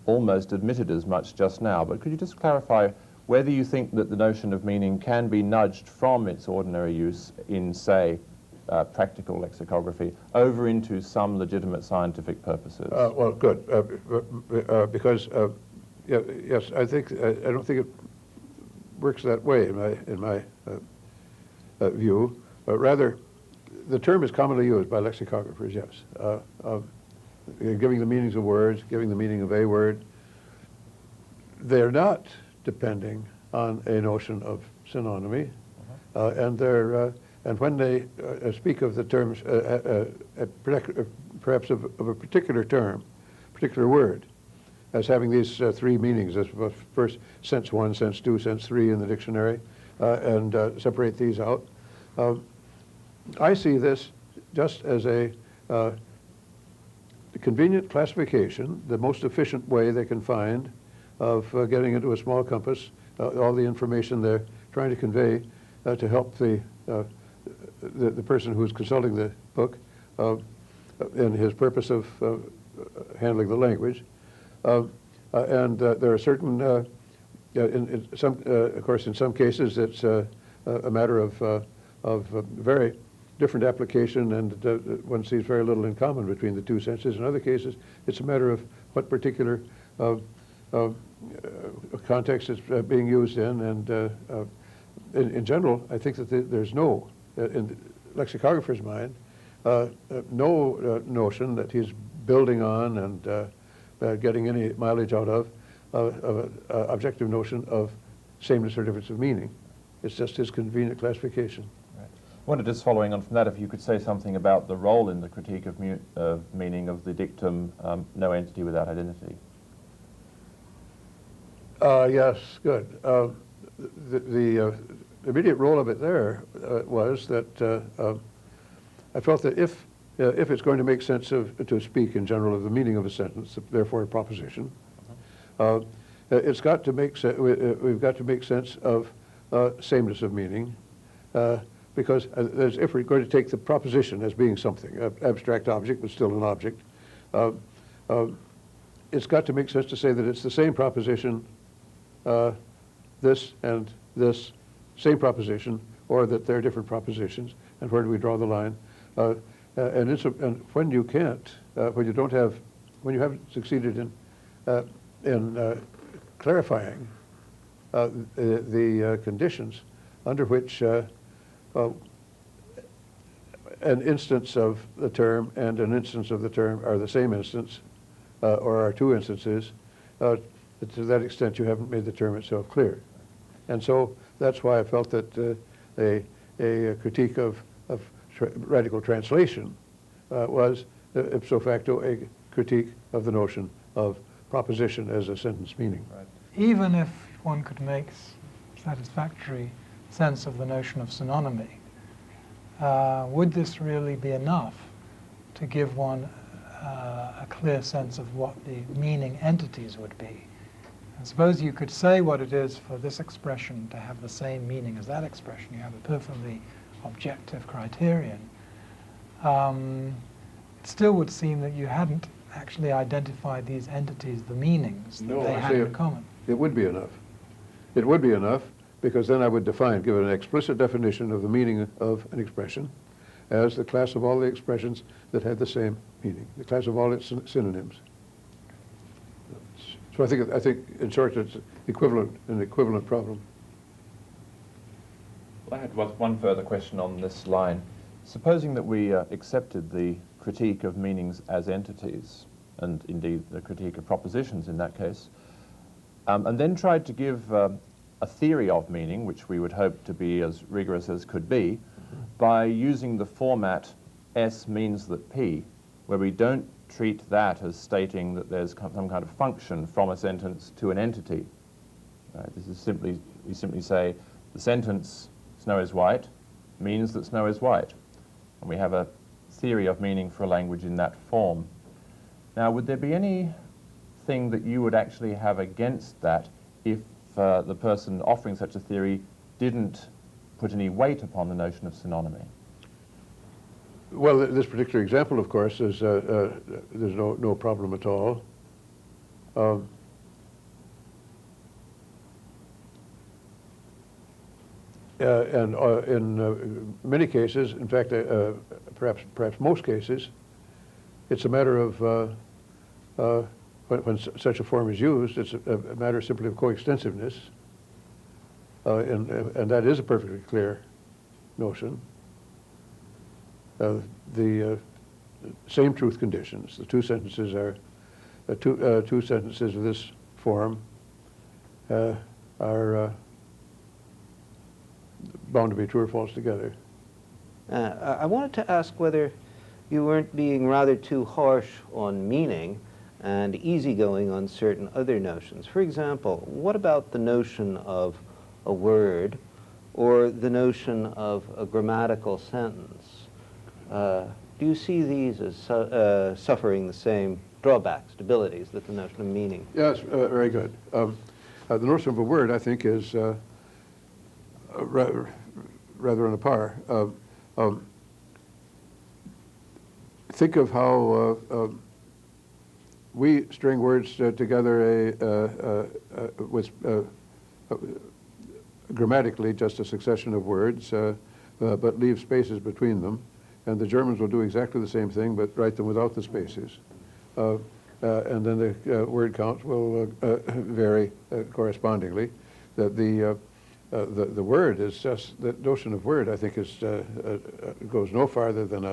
almost admitted as much just now, but could you just clarify whether you think that the notion of meaning can be nudged from its ordinary use in, say, practical lexicography over into some legitimate scientific purposes? Well, good, because yes, I think I don't think it works that way in my view. Rather, the term is commonly used by lexicographers. Yes, giving the meanings of words, giving the meaning of a word. They're not depending on a notion of synonymy, and they're and when they speak of the terms, perhaps of a particular term, particular word, as having these three meanings, as first sense one, sense two, sense three in the dictionary, and separate these out, I see this just as a convenient classification, the most efficient way they can find of getting into a small compass all the information they're trying to convey to help the person who's consulting the book in his purpose of handling the language. And there are certain, in some, of course, in some cases it's a matter of very different application, and one sees very little in common between the two senses. In other cases, it's a matter of what particular context it's being used in, and in general, I think that there's no, in the lexicographer's mind, no notion that he's building on and getting any mileage out of an objective notion of sameness or difference of meaning. It's just his convenient classification. Right. I wonder, just following on from that, if you could say something about the role in the critique of meaning of the dictum, no entity without identity. Yes, good. The immediate role of it there was that I felt that if it's going to make sense to speak in general of the meaning of a sentence, therefore a proposition, it's got to make we've got to make sense of sameness of meaning, because if we're going to take the proposition as being something, abstract object but still an object, it's got to make sense to say that it's the same proposition, this and this, same proposition, or that they're different propositions, and where do we draw the line? And when you can't, when you don't have, when you haven't succeeded in clarifying the conditions under which an instance of the term and an instance of the term are the same instance, or are two instances, to that extent, you haven't made the term itself clear. And so that's why I felt that a critique of radical translation was ipso facto a critique of the notion of proposition as a sentence meaning. Right. Even if one could make satisfactory sense of the notion of synonymy, would this really be enough to give one a clear sense of what the meaning entities would be? And suppose you could say what it is for this expression to have the same meaning as that expression. You have a perfectly objective criterion. It still would seem that you hadn't actually identified these entities, the meanings that they had in common. It would be enough. It would be enough, because then I would define, give an explicit definition of the meaning of an expression as the class of all the expressions that had the same meaning, the class of all its synonyms. So I think in short, it's an equivalent problem. Well, I had one further question on this line. Supposing that we accepted the critique of meanings as entities, and indeed the critique of propositions in that case, and then tried to give a theory of meaning, which we would hope to be as rigorous as could be, by using the format S means that P, where we don't treat that as stating that there's some kind of function from a sentence to an entity. This is simply, we simply say the sentence "snow is white" means that snow is white, and we have a theory of meaning for a language in that form. Now, would there be anything that you would actually have against that if the person offering such a theory didn't put any weight upon the notion of synonymy? Well, this particular example, of course, is there's no problem at all. And in many cases, in fact, perhaps most cases, it's a matter of when such a form is used, it's a matter simply of coextensiveness, and that is a perfectly clear notion. The same truth conditions. The two sentences are two sentences of this form are bound to be true or false together. I wanted to ask whether you weren't being rather too harsh on meaning and easygoing on certain other notions. For example, what about the notion of a word or the notion of a grammatical sentence? Do you see these as suffering the same drawbacks, debilities that the notion of meaning? Yes, very good. The notion of a word, I think, is rather on a par. Think of how we string words together with grammatically just a succession of words, but leave spaces between them. And the Germans will do exactly the same thing, but write them without the spaces. And then the word count will vary correspondingly. That the word is just, the notion of word, I think, is goes no farther than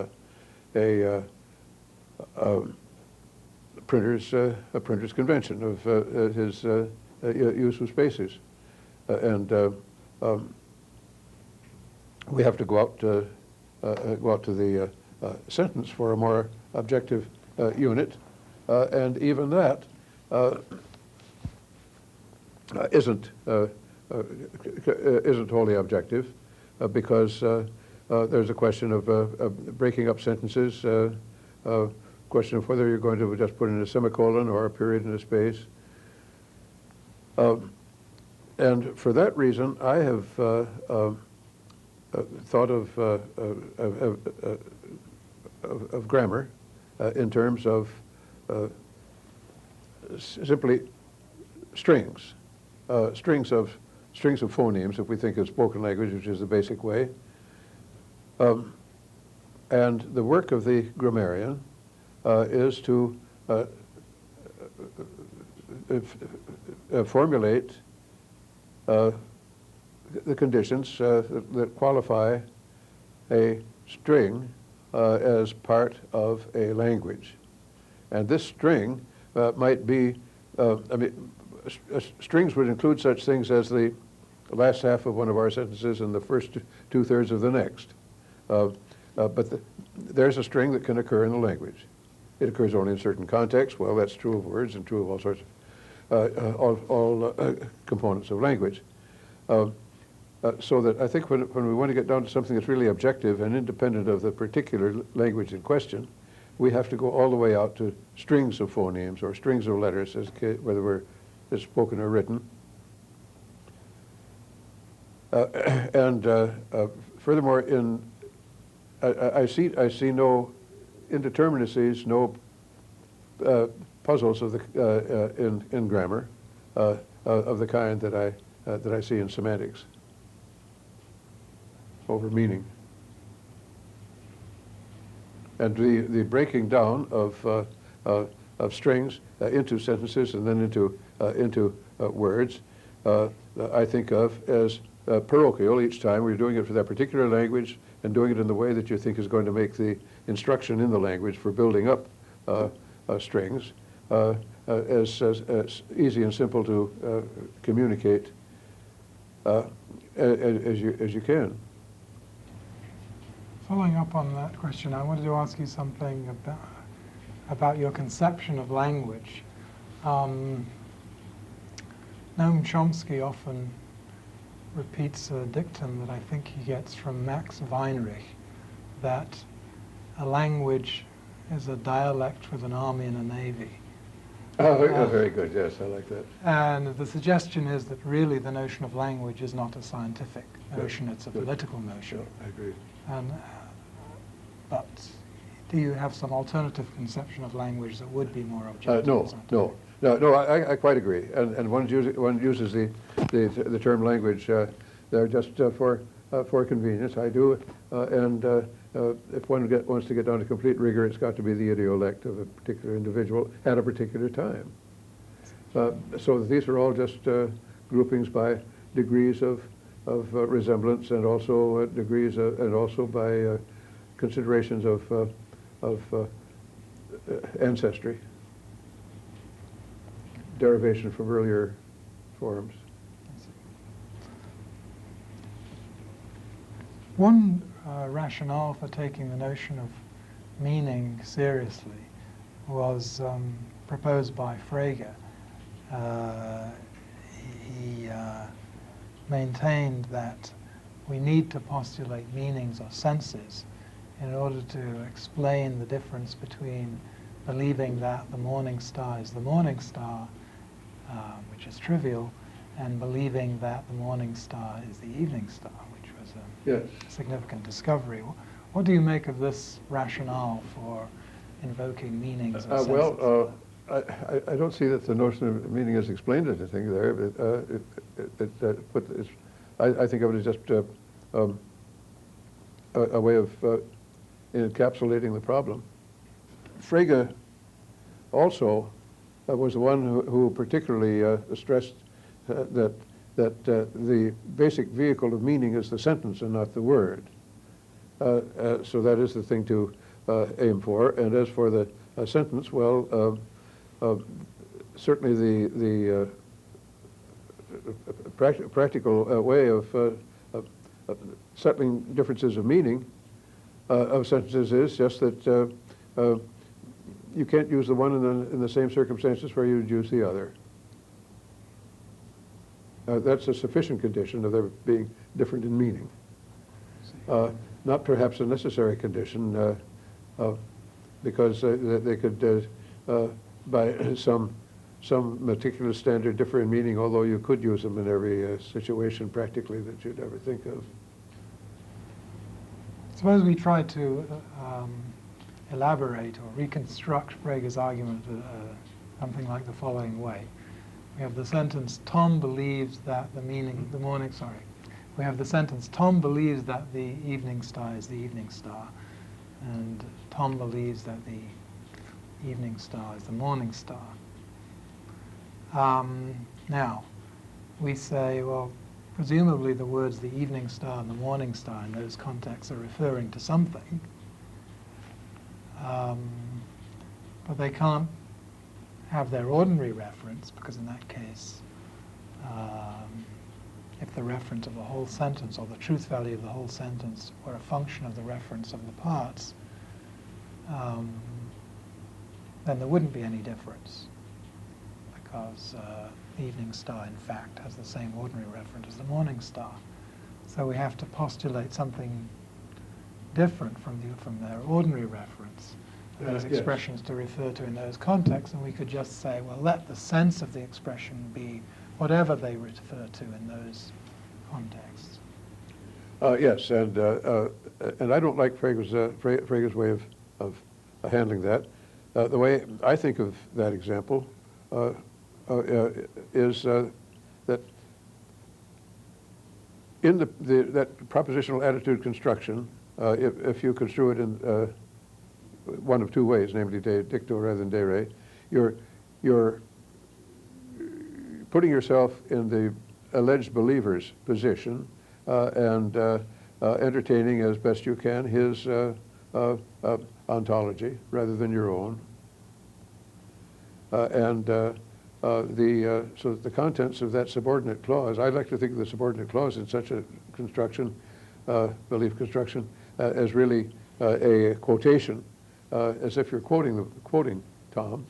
a printer's convention of his use of spaces. And we have to go out to the sentence for a more objective unit, and even that isn't wholly objective, because there's a question of breaking up sentences, question of whether you're going to just put in a semicolon or a period in a space. And for that reason, I have thought of grammar in terms of simply strings, strings of phonemes, if we think of spoken language, which is the basic way. And the work of the grammarian is to formulate the conditions that qualify a string as part of a language. And this string might be, strings would include such things as the last half of one of our sentences and the first two-thirds of the next. But there's a string that can occur in the language. It occurs only in certain contexts. Well, that's true of words and true of all sorts of all components of language. So that I think when we want to get down to something that's really objective and independent of the particular language in question, we have to go all the way out to strings of phonemes or strings of letters, whether it's spoken or written. Furthermore, I see no indeterminacies, no puzzles of the in grammar of the kind that I see in semantics over meaning. And the breaking down of strings into sentences and then into words, I think of as parochial each time. We're doing it for that particular language and doing it in the way that you think is going to make the instruction in the language for building up strings as easy and simple to communicate as you can. Following up on that question, I wanted to ask you something about your conception of language. Noam Chomsky often repeats a dictum that I think he gets from Max Weinreich, that a language is a dialect with an army and a navy. Oh, very good, yes, I like that. And the suggestion is that really the notion of language is not a scientific notion, it's a Good. Political notion. Yeah, I agree. But do you have some alternative conception of language that would be more objective? No, I quite agree. And one uses the term language there just for convenience. I do, and if one wants to get down to complete rigor, it's got to be the idiolect of a particular individual at a particular time. So these are all just groupings by degrees of resemblance, and also degrees and also by considerations of ancestry, derivation from earlier forms. One rationale for taking the notion of meaning seriously was proposed by Frege. He maintained that we need to postulate meanings or senses in order to explain the difference between believing that the morning star is the morning star, which is trivial, and believing that the morning star is the evening star, which was a significant discovery. What do you make of this rationale for invoking meanings and senses? Well, I don't see that the notion of meaning is explained anything there. But I think of it as just a way of encapsulating the problem. Frege also was the one who particularly stressed that the basic vehicle of meaning is the sentence and not the word. So that is the thing to aim for. And as for the sentence, well, certainly the practical way of settling differences of meaning of sentences is just that you can't use the one in the same circumstances where you would use the other. That's a sufficient condition of their being different in meaning. Not perhaps a necessary condition, because they could, by some meticulous standard, differ in meaning, although you could use them in every situation practically that you'd ever think of. Suppose we try to elaborate or reconstruct Frege's argument something like the following way. We have the sentence, Tom believes that we have the sentence, Tom believes that the evening star is the evening star, and Tom believes that the evening star is the morning star. Now, we say, well, presumably the words the evening star and the morning star in those contexts are referring to something, but they can't have their ordinary reference, because in that case, if the reference of the whole sentence or the truth value of the whole sentence were a function of the reference of the parts, then there wouldn't be any difference, because the evening star, in fact, has the same ordinary reference as the morning star. So we have to postulate something different from their ordinary reference, those expressions to refer to in those contexts, and we could just say, well, let the sense of the expression be whatever they refer to in those contexts. Yes, and I don't like Frege's way of handling that. The way I think of that example is that in that propositional attitude construction, if you construe it in one of two ways, namely de dicto rather than de re, you're putting yourself in the alleged believer's position and entertaining as best you can his ontology rather than your own. So the contents of that subordinate clause, I'd like to think of the subordinate clause in such a construction, belief construction, as really a quotation, as if you're quoting Tom,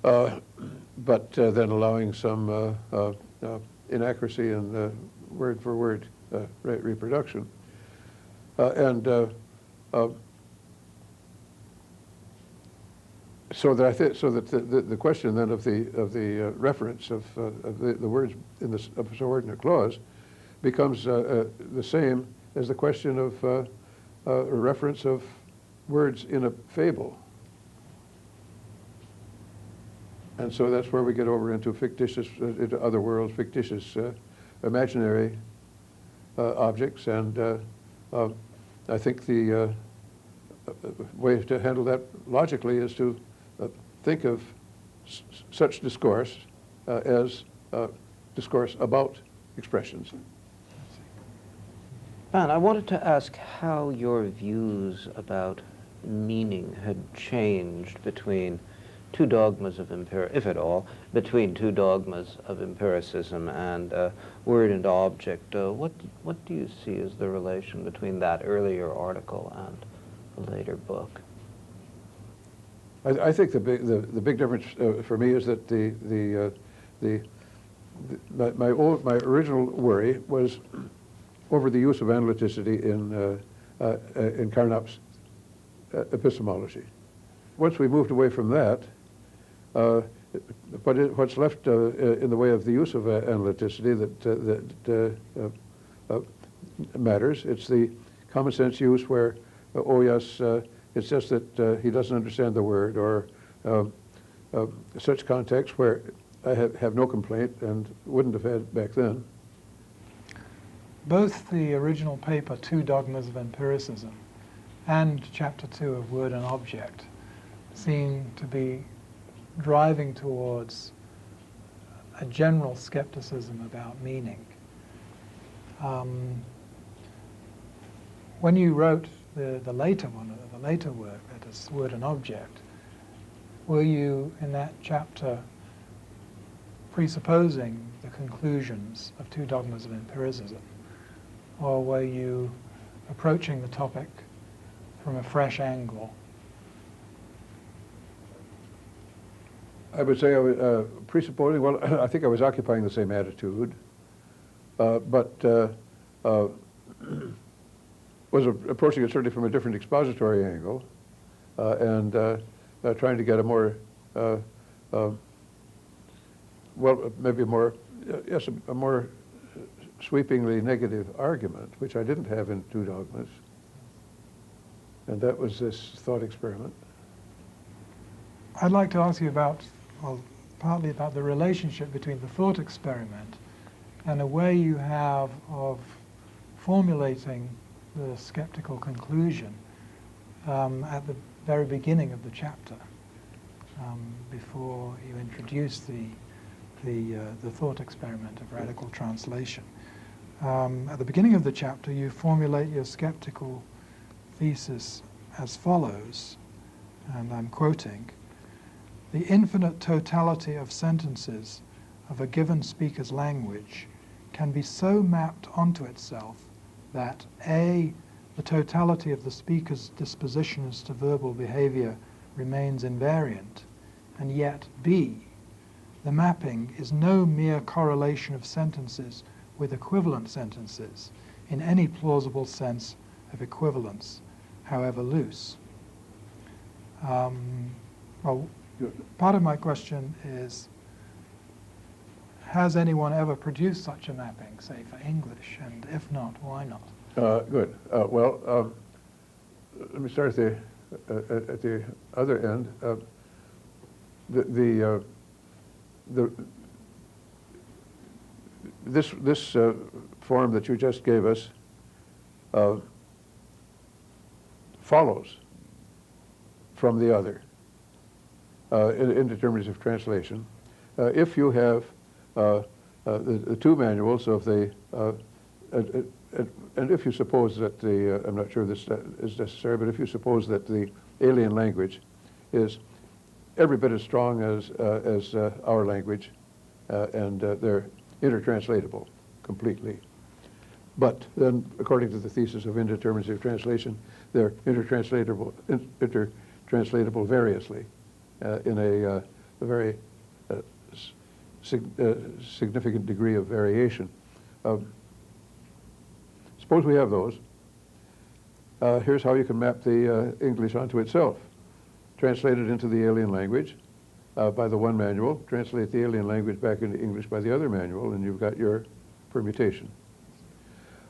but then allowing some inaccuracy in word-for-word reproduction. So that the question then of the reference of the words in the subordinate clause becomes the same as the question of a reference of words in a fable. And so that's where we get over into fictitious, into other worlds, fictitious, imaginary objects. And I think the way to handle that logically is to think of such discourse as discourse about expressions. Ben, I wanted to ask how your views about meaning had changed between two dogmas of if at all, between two dogmas of empiricism and word and object. What do you see as the relation between that earlier article and the later book? I think the big difference for me is that my original worry was over the use of analyticity in Carnap's epistemology. Once we moved away from that, what's left in the way of the use of analyticity that matters, it's the common sense use where, oh yes, it's just that he doesn't understand the word, or such context where I have no complaint and wouldn't have had back then. Both the original paper, Two Dogmas of Empiricism, and Chapter 2 of Word and Object seem to be driving towards a general skepticism about meaning. When you wrote the later one, the later work, that is Word and Object, were you in that chapter presupposing the conclusions of Two Dogmas of Empiricism, or were you approaching the topic from a fresh angle? I would say I was presupposing, well, I think I was occupying the same attitude, but was approaching it certainly from a different expository angle, and trying to get a more, well, maybe a more, yes, a more sweepingly negative argument, which I didn't have in Two Dogmas, and that was this thought experiment. I'd like to ask you about, well, partly about the relationship between the thought experiment and a way you have of formulating the skeptical conclusion at the very beginning of the chapter, before you introduce the thought experiment of radical translation. At the beginning of the chapter, you formulate your skeptical thesis as follows, and I'm quoting: the infinite totality of sentences of a given speaker's language can be so mapped onto itself that A, the totality of the speaker's dispositions to verbal behavior remains invariant, and yet B, the mapping is no mere correlation of sentences with equivalent sentences in any plausible sense of equivalence, however loose. Well, part of my question is, has anyone ever produced such a mapping, say, for English? And if not, why not? Good. Well, let me start at the other end. This form that you just gave us follows from the other indeterminacy translation. If you have the two manuals of the, and if you suppose that the, I'm not sure this is necessary, but if you suppose that the alien language is every bit as strong as our language, and they're intertranslatable completely. But then, according to the thesis of indeterminacy of translation, they're intertranslatable variously in a very significant degree of variation. Suppose we have those. Here's how you can map the English onto itself. Translate it into the alien language by the one manual, translate the alien language back into English by the other manual, and you've got your permutation.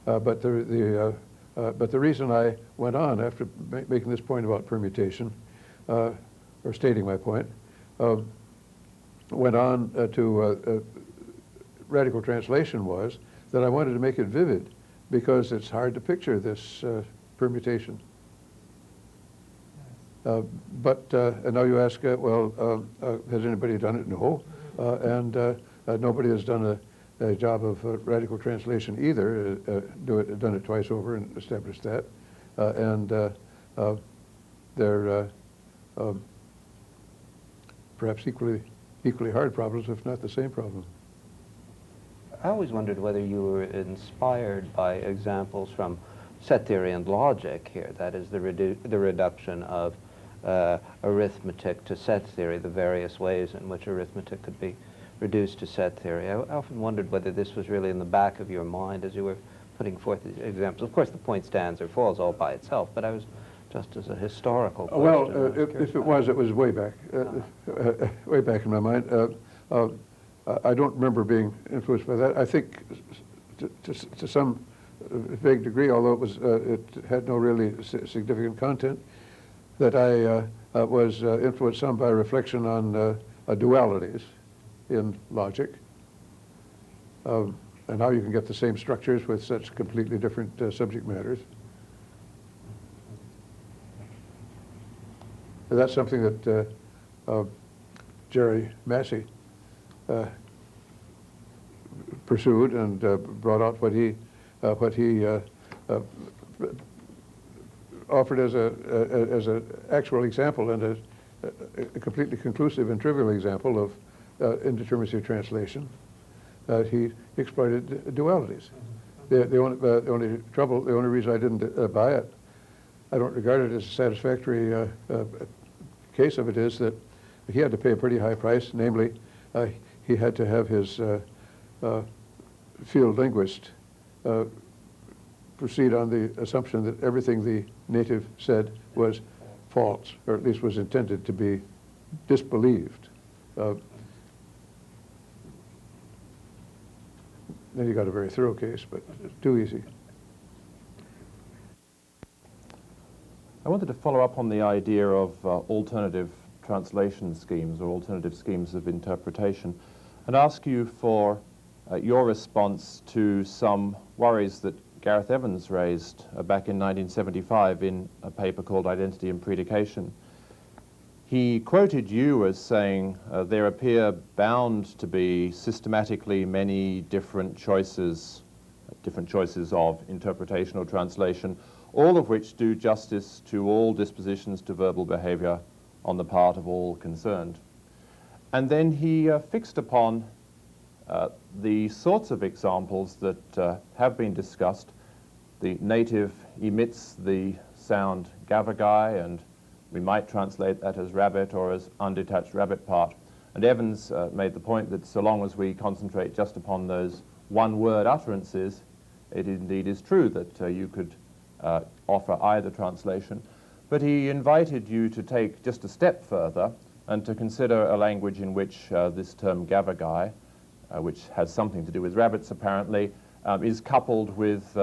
But the reason I went on after making this point about permutation, or stating my point, went on to radical translation was that I wanted to make it vivid because it's hard to picture this permutation. And now you ask, well, has anybody done it? No. And nobody has done a job of radical translation either, done it twice over and established that. They're perhaps equally hard problems, if not the same problem. I always wondered whether you were inspired by examples from set theory and logic here, that is the reduction of arithmetic to set theory, the various ways in which arithmetic could be reduced to set theory. I often wondered whether this was really in the back of your mind as you were putting forth these examples. Of course, the point stands or falls all by itself, but I was just as a historical question. Well, if it was way back, way back in my mind. I don't remember being influenced by that. I think to some vague degree, although it had no really significant content, that I was influenced some by reflection on dualities in logic, and how you can get the same structures with such completely different subject matters. And that's something that Jerry Massey pursued and brought out what he offered as an actual example and a completely conclusive and trivial example of indeterminacy of translation. He exploited dualities. The only reason I didn't buy it, I don't regard it as a satisfactory case of it, is that he had to pay a pretty high price. Namely, he had to have his field linguist proceed on the assumption that everything the native said was false, or at least was intended to be disbelieved. Then you got a very thorough case, but it's too easy. I wanted to follow up on the idea of alternative translation schemes or alternative schemes of interpretation and ask you for your response to some worries that Gareth Evans raised back in 1975 in a paper called Identity and Predication. He quoted you as saying there appear bound to be systematically many different choices of interpretation or translation, all of which do justice to all dispositions to verbal behavior on the part of all concerned. And then he fixed upon the sorts of examples that have been discussed. The native emits the sound gavagai, and we might translate that as rabbit or as undetached rabbit part. And Evans made the point that so long as we concentrate just upon those one-word utterances, it indeed is true that you could offer either translation. But he invited you to take just a step further and to consider a language in which this term gavagai, which has something to do with rabbits apparently, is coupled with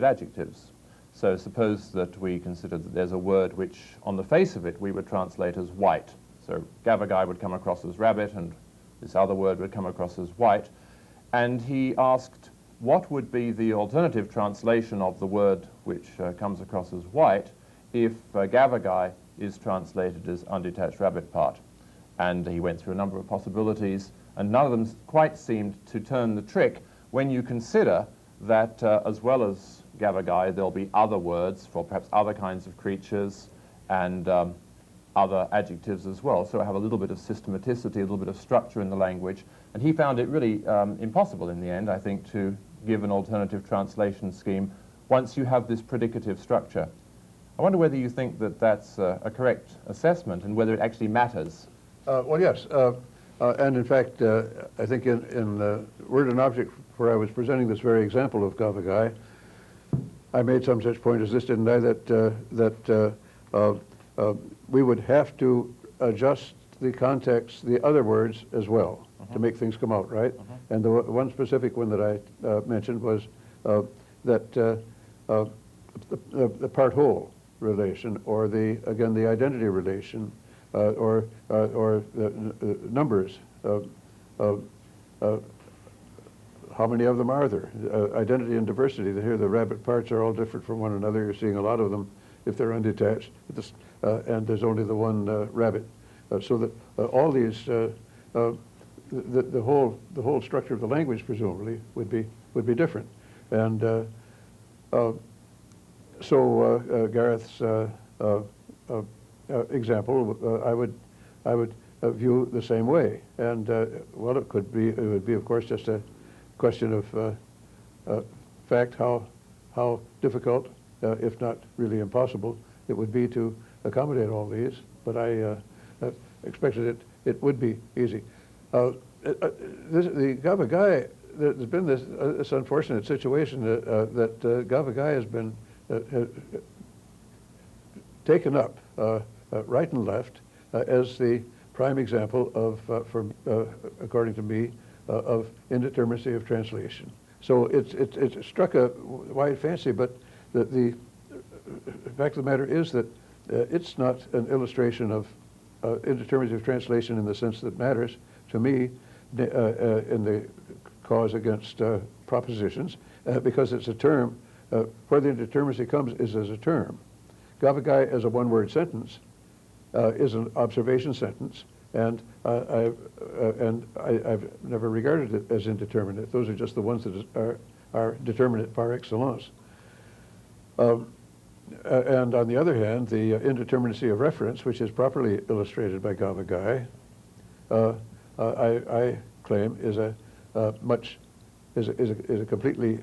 adjectives. So suppose that we consider that there's a word which, on the face of it, we would translate as white. So gavagai would come across as rabbit, and this other word would come across as white. And he asked, what would be the alternative translation of the word which comes across as white if gavagai is translated as undetached rabbit part? And he went through a number of possibilities, and none of them quite seemed to turn the trick when you consider that as well as gavagai, there'll be other words for perhaps other kinds of creatures and other adjectives as well. So I have a little bit of systematicity, a little bit of structure in the language. And he found it really impossible in the end, I think, to give an alternative translation scheme once you have this predicative structure. I wonder whether you think that that's a correct assessment and whether it actually matters. Well, yes. And in fact, I think in Word and Object, where I was presenting this very example of gavagai, I made some such point as this, didn't I, that we would have to adjust the context, the other words as well, to make things come out, right? And the one specific one that I mentioned was that the part-whole relation, or the identity relation, or the numbers. How many of them are there? Identity and diversity. Here the rabbit parts are all different from one another. You're seeing a lot of them if they're undetached, and there's only the one rabbit. So that all these, the whole structure of the language presumably would be different. And so Gareth's example, I would view the same way. And well, it would be of course just a question of fact how difficult, if not really impossible, it would be to accommodate all these. But I expected it would be easy. The gavagai, there's been this unfortunate situation that gavagai has been taken up right and left as the prime example of, according to me, of indeterminacy of translation. So it struck a wide fancy, but the fact of the matter is that it's not an illustration of indeterminacy of translation in the sense that matters to me in the cause against propositions, because it's a term. Where the indeterminacy comes is as a term. Gavagai as a one-word sentence is an observation sentence, and I've never regarded it as indeterminate. Those are just the ones that are determinate par excellence. And on the other hand, the indeterminacy of reference, which is properly illustrated by gavagai, I claim is a completely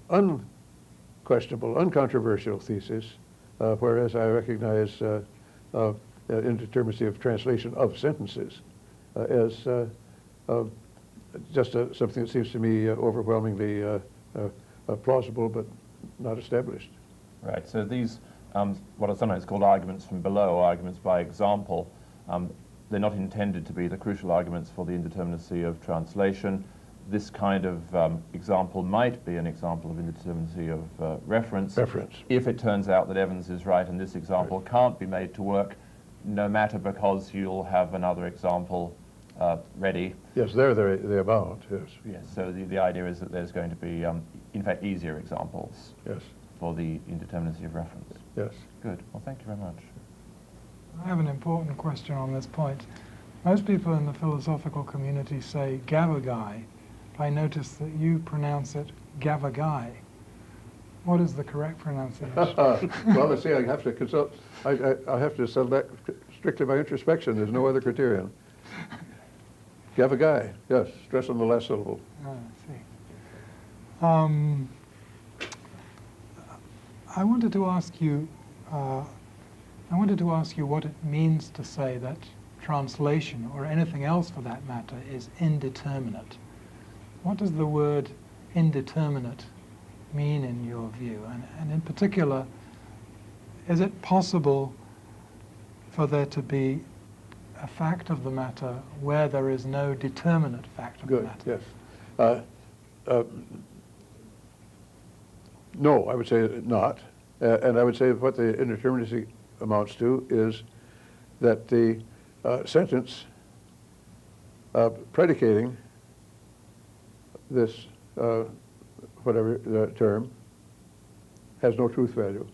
unquestionable, uncontroversial thesis, whereas I recognize indeterminacy of translation of sentences as just something that seems to me overwhelmingly plausible but not established. Right, so these, what are sometimes called arguments from below, arguments by example, they're not intended to be the crucial arguments for the indeterminacy of translation. This kind of example might be an example of indeterminacy of reference. If it turns out that Evans is right and this example can't be made to work, no matter, because you'll have another example ready. Yes, they abound, yes. Yes, so the idea is that there's going to be, in fact, easier examples. Yes. For the indeterminacy of reference. Yes. Good. Well, thank you very much. I have an important question on this point. Most people in the philosophical community say gavagai. I notice that you pronounce it gavagai. What is the correct pronunciation? Well, let's see, I have to consult. I have to select strictly by introspection. There's no other criterion. Gavagai, yes, stress on the last syllable. I see. I wanted to ask you what it means to say that translation, or anything else for that matter, is indeterminate. What does the word indeterminate mean in your view? And in particular, is it possible for there to be a fact of the matter where there is no determinate fact of the matter? Yes. No, I would say not. And I would say what the indeterminacy amounts to is that the sentence predicating this whatever the term has no truth value.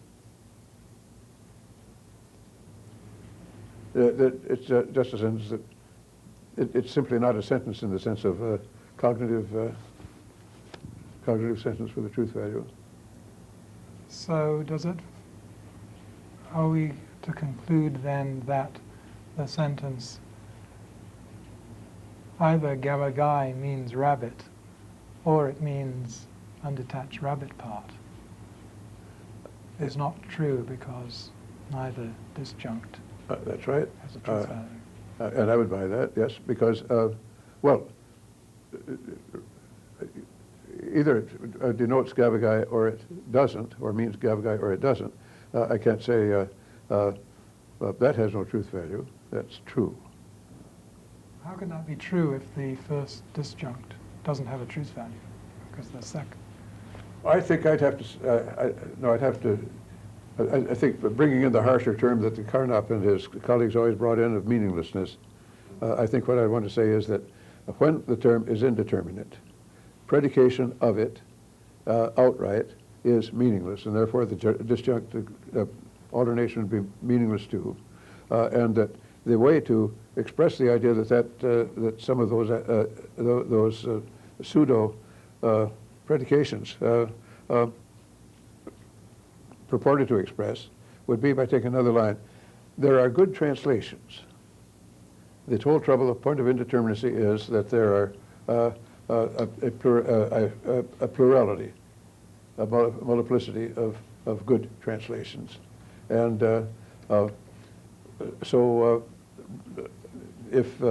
It's just a sentence that it's simply not a sentence in the sense of cognitive sentence with a truth value. So are we to conclude then that the sentence either Gavagai means rabbit or it means undetached rabbit part is not true because neither disjunct that's right. has a truth value? And I would buy that, yes, because, well, either it denotes Gavagai or it doesn't, or means Gavagai or it doesn't. I can't say that has no truth value. That's true. How can that be true if the first disjunct doesn't have a truth value? Because the second. I think I'd have to, I think bringing in the harsher term that the Carnap and his colleagues always brought in of meaninglessness, I think what I want to say is that when the term is indeterminate, predication of it outright is meaningless, and therefore the disjunct alternation would be meaningless too, and that the way to express the idea that some of those pseudo predications purported to express would be by taking another line. There are good translations. The whole trouble, the point of indeterminacy is that there are a plurality, a multiplicity of good translations. And so if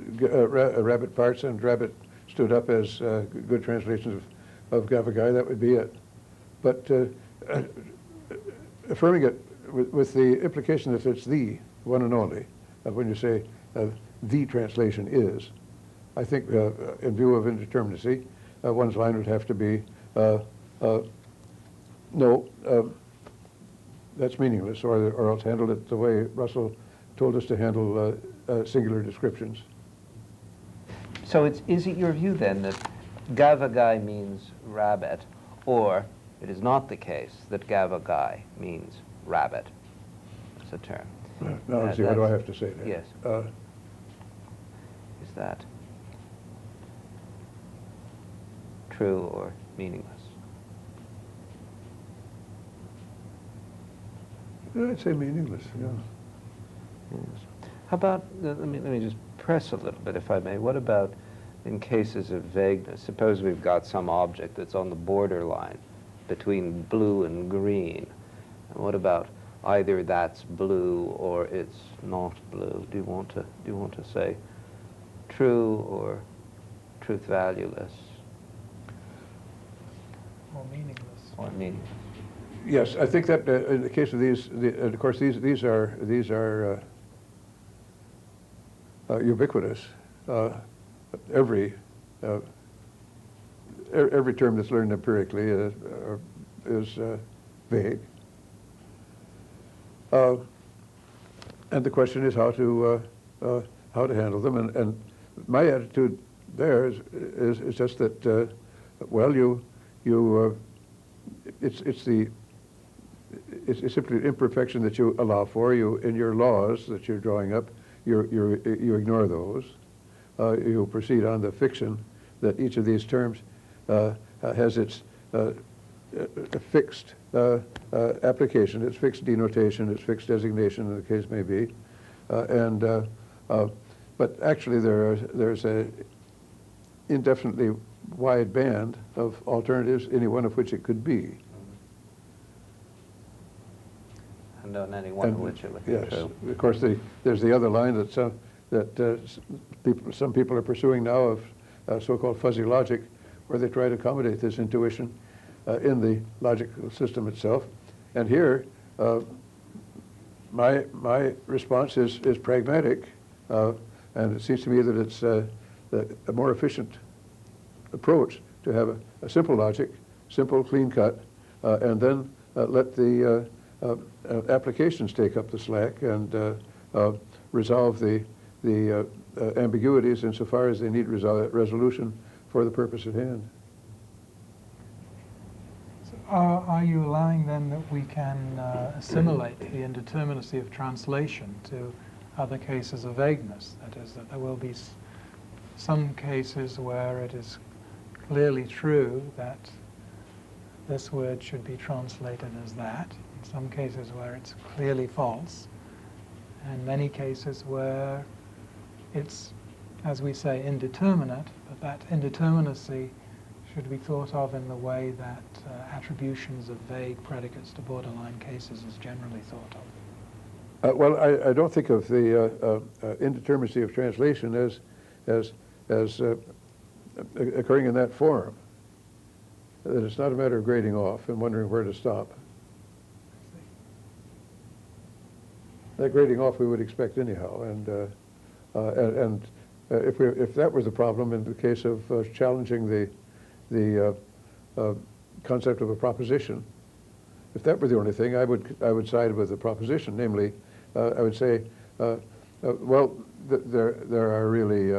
rabbit parts and rabbit stood up as good translations of Gavagai, that would be it. But affirming it with the implication that it's the one and only, when you say the translation is, I think in view of indeterminacy, one's line would have to be, no, that's meaningless, or else handle it the way Russell told us to handle singular descriptions. So is it your view then that Gavagai means rabbit, or it is not the case that Gavagai means rabbit? That's a term. Now let's see, what do I have to say there? Yes. Is that true or meaningless? I'd say meaningless, yeah. Yes. How about, let me just press a little bit, if I may. What about in cases of vagueness? Suppose we've got some object that's on the borderline between blue and green. And what about either that's blue or it's not blue? Do you want to say true or truth valueless? Or meaningless. Or meaningless. Yes, I think that in the case of these, of course, these are ubiquitous. Every term that's learned empirically is vague, and the question is how to handle them. And my attitude there is just that well, it's simply an imperfection that you allow for. You in your laws that you're drawing up, you ignore those. You proceed on the fiction that each of these terms has its fixed application, its fixed denotation, its fixed designation, in the case may be, and But actually there's a indefinitely wide band of alternatives, any one of which it could be. And on any one of which it would be yes, true. Of course, there's the other line that some people are pursuing now of so-called fuzzy logic, where they try to accommodate this intuition in the logical system itself. And here, my response is pragmatic, and it seems to me that it's a more efficient approach to have a simple logic, simple, clean cut, and then let the applications take up the slack and resolve the ambiguities insofar as they need resolution for the purpose at hand. So are you allowing then that we can assimilate the indeterminacy of translation to other cases of vagueness? That is, that there will be some cases where it is clearly true that this word should be translated as that, in some cases where it's clearly false, and many cases where it's, as we say, indeterminate, but that indeterminacy should be thought of in the way that attributions of vague predicates to borderline cases is generally thought of. Well, I don't think of the indeterminacy of translation as occurring in that form. That it's not a matter of grading off and wondering where to stop. That grading off we would expect anyhow, and if that was the problem in the case of challenging the concept of a proposition, if that were the only thing, I would side with the proposition. Namely, I would say, well, there are really,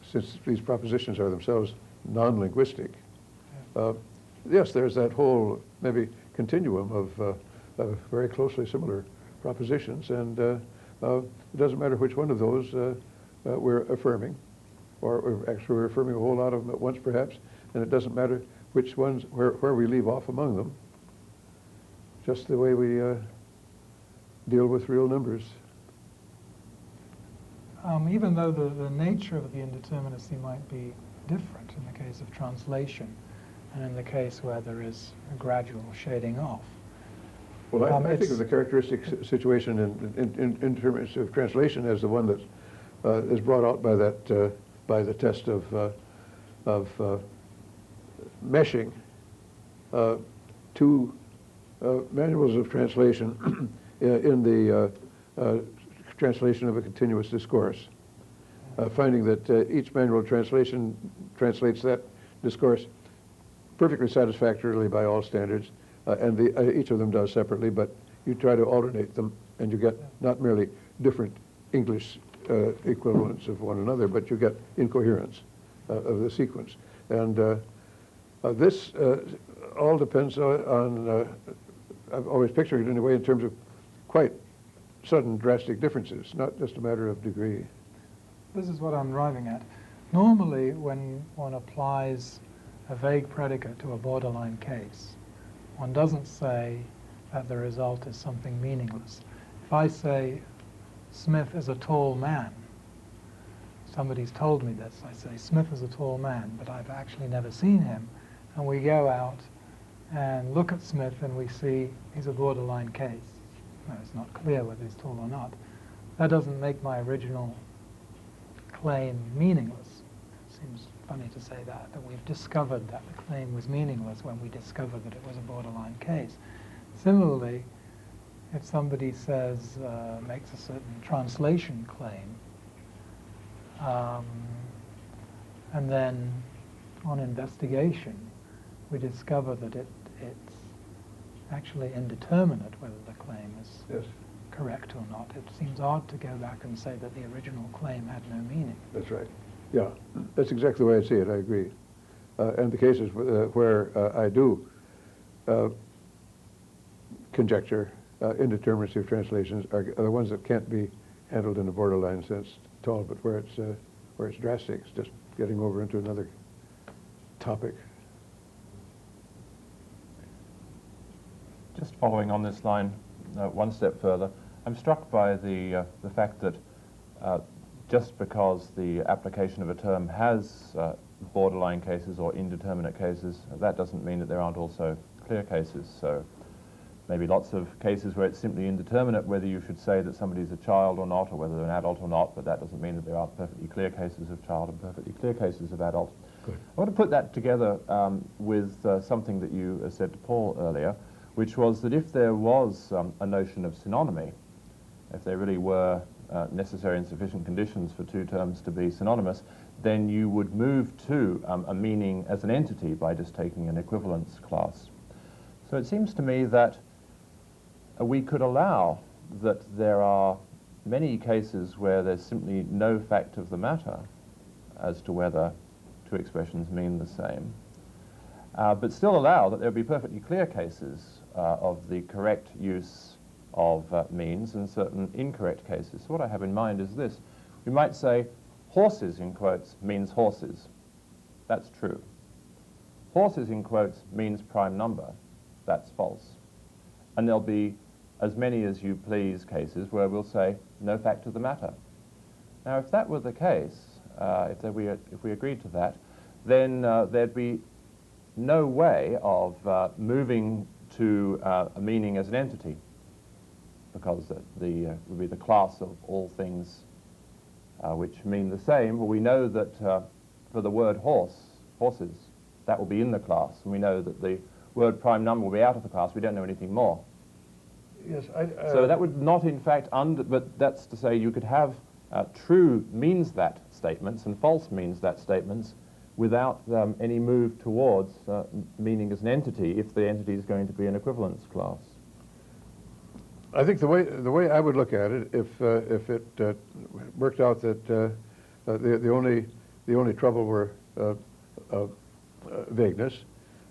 since these propositions are themselves non-linguistic, yes, there's that whole maybe continuum of very closely similar propositions, and it doesn't matter which one of those we're affirming, or actually we're affirming a whole lot of them at once perhaps, and it doesn't matter which ones, where we leave off among them, just the way we deal with real numbers. Even though the nature of the indeterminacy might be different in the case of translation and in the case where there is a gradual shading off. Well, I think of the characteristic situation in indeterminacy of translation as the one that is brought out by that by the test of meshing two manuals of translation in the translation of a continuous discourse, finding that each manual translation translates that discourse perfectly satisfactorily by all standards, and each of them does separately, but you try to alternate them, and you get not merely different English equivalents of one another, but you get incoherence of the sequence. And this all depends on, I've always pictured it in a way in terms of quite sudden drastic differences, not just a matter of degree. This is what I'm arriving at. Normally, when one applies a vague predicate to a borderline case, one doesn't say that the result is something meaningless. If I say, Smith is a tall man, somebody's told me this, I say, Smith is a tall man, but I've actually never seen him, and we go out and look at Smith and we see he's a borderline case. No, it's not clear whether he's tall or not. That doesn't make my original claim meaningless. It seems funny to say that we've discovered that the claim was meaningless when we discovered that it was a borderline case. Similarly, if somebody says, makes a certain translation claim, and then on investigation, we discover that it's actually indeterminate whether the claim is correct or not. It seems odd to go back and say that the original claim had no meaning. That's right. Yeah, that's exactly the way I see it. I agree. And the cases where I do conjecture indeterminacy of translations are the ones that can't be handled in a borderline sense at all, but where it's drastic, it's just getting over into another topic. Just following on this line one step further, I'm struck by the fact that just because the application of a term has borderline cases or indeterminate cases, that doesn't mean that there aren't also clear cases. So maybe lots of cases where it's simply indeterminate whether you should say that somebody's a child or not, or whether they're an adult or not, but that doesn't mean that there aren't perfectly clear cases of child and perfectly clear cases of adult. Good. I want to put that together with something that you said to Paul earlier, which was that if there was a notion of synonymy, if there really were necessary and sufficient conditions for two terms to be synonymous, then you would move to a meaning as an entity by just taking an equivalence class. So it seems to me that we could allow that there are many cases where there's simply no fact of the matter as to whether two expressions mean the same, but still allow that there would be perfectly clear cases of the correct use of means and certain incorrect cases. So what I have in mind is this. We might say horses, in quotes, means horses. That's true. Horses, in quotes, means prime number. That's false. And there'll be as many as you please cases where we'll say no fact of the matter. Now, if that were the case, if we agreed to that, then there'd be no way of moving to a meaning as an entity, because would be the class of all things which mean the same. Well, we know that for the word horses, that will be in the class, and we know that the word prime number will be out of the class. We don't know anything more. Yes, So that would not, in fact, but that's to say you could have true means that statements and false means that statements without any move towards meaning as an entity, if the entity is going to be an equivalence class. I think the way I would look at it, if it worked out that the only trouble were vagueness,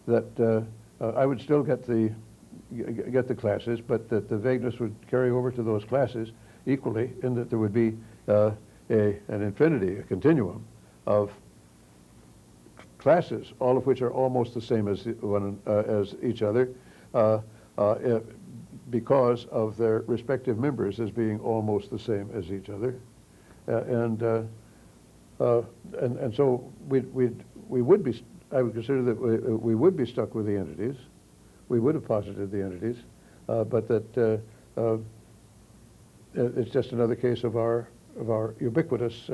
that I would still get the classes, but that the vagueness would carry over to those classes equally, in that there would be an infinity, a continuum of classes, all of which are almost the same as as each other, because of their respective members as being almost the same as each other, and so we would be. I would consider that we would be stuck with the entities. We would have posited the entities, but that it's just another case of our ubiquitous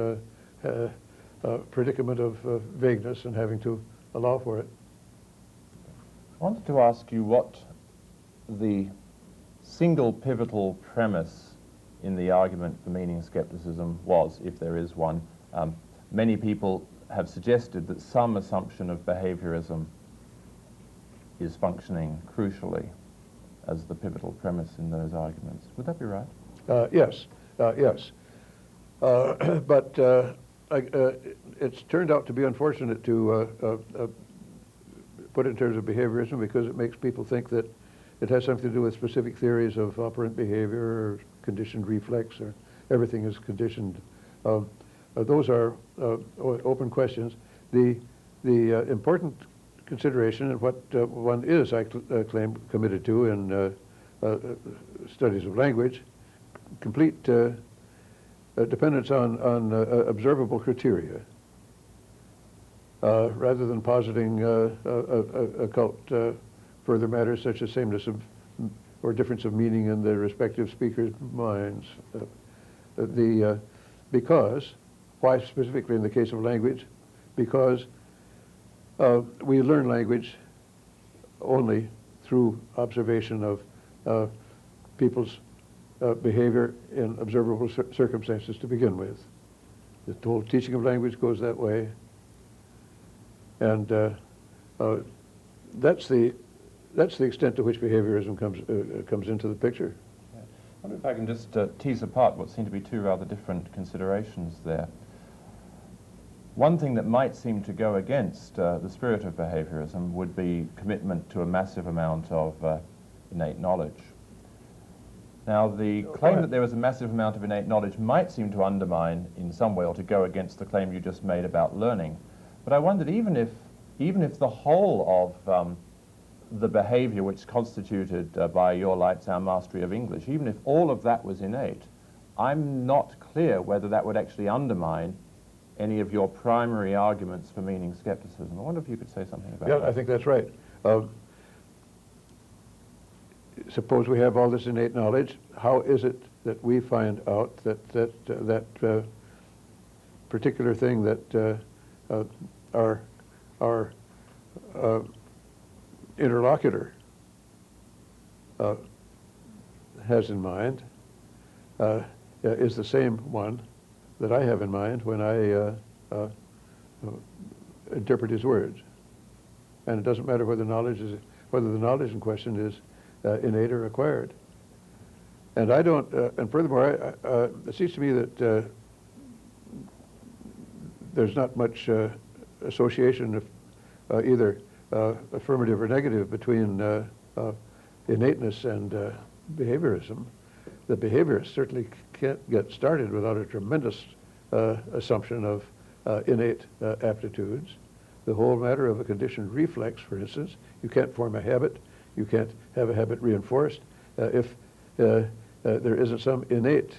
predicament of vagueness and having to allow for it. I wanted to ask you what the single pivotal premise in the argument for meaning skepticism was, if there is one. Many people have suggested that some assumption of behaviorism is functioning crucially as the pivotal premise in those arguments. Would that be right? Yes, yes. But it's turned out to be unfortunate to put it in terms of behaviorism, because it makes people think that it has something to do with specific theories of operant behavior or conditioned reflex, or everything is conditioned. Those are open questions. The important consideration, and what one is, I claim, committed to in studies of language, complete dependence on observable criteria, rather than positing occult further matters such as sameness of or difference of meaning in the respective speakers' minds. Because, why specifically in the case of language? Because we learn language only through observation of people's behavior in observable circumstances to begin with. The whole teaching of language goes that way, and that's the extent to which behaviorism comes into the picture. I wonder if I can just tease apart what seem to be two rather different considerations there. One thing that might seem to go against the spirit of behaviorism would be commitment to a massive amount of innate knowledge. Now, the claim that there was a massive amount of innate knowledge might seem to undermine in some way, or to go against the claim you just made about learning. But I wondered, even if the whole of the behavior which constituted by your lights our mastery of English, even if all of that was innate, I'm not clear whether that would actually undermine any of your primary arguments for meaning skepticism. I wonder if you could say something about that. Yeah, I think that's right. Suppose we have all this innate knowledge. How is it that we find out that particular thing that our interlocutor has in mind is the same one that I have in mind when I interpret his words? And it doesn't matter whether the knowledge in question is innate or acquired. And I don't, and furthermore, it seems to me that there's not much association of either affirmative or negative between innateness and behaviorism. The behaviorists certainly can't get started without a tremendous assumption of innate aptitudes. The whole matter of a conditioned reflex, for instance, you can't form a habit, you can't have a habit reinforced if there isn't some innate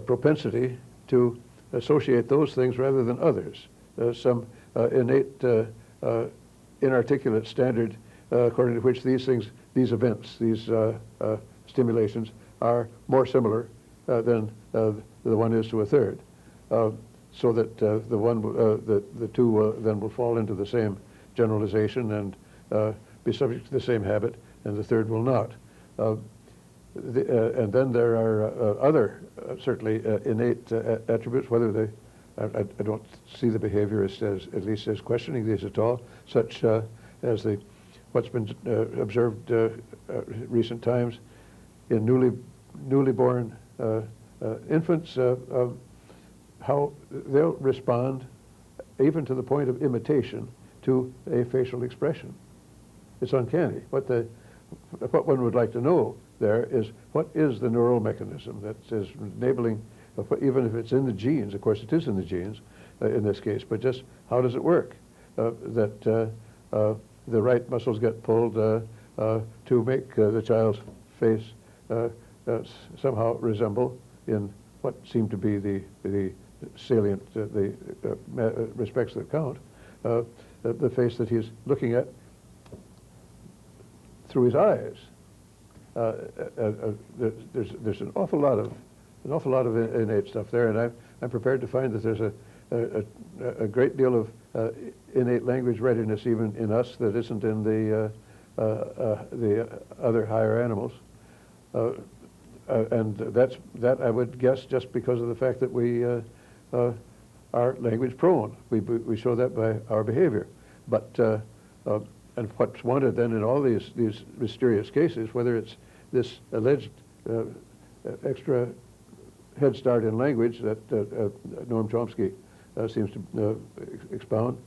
propensity to associate those things rather than others. Some innate inarticulate standard according to which these things, these events, these stimulations are more similar than the one is to a third, so that the two then will fall into the same generalization and be subject to the same habit, and the third will not. And then there are other certainly innate attributes, whether they, I don't see the behaviorists as, at least as questioning these at all, such as what's been observed recent times in newly born infants, how they'll respond even to the point of imitation to a facial expression. It's uncanny. What one would like to know there is, what is the neural mechanism that is enabling, even if it's in the genes, of course it is in the genes in this case, but just how does it work that the right muscles get pulled to make the child's face somehow resemble, in what seem to be the salient, the respects that count, the face that he's looking at through his eyes. There's an awful lot of innate stuff there, and I'm prepared to find that there's a great deal of innate language readiness even in us that isn't in the other higher animals, and that I would guess just because of the fact that we are language prone. We show that by our behavior, but. And what's wanted then in all these mysterious cases, whether it's this alleged extra head start in language that Noam Chomsky seems to expound,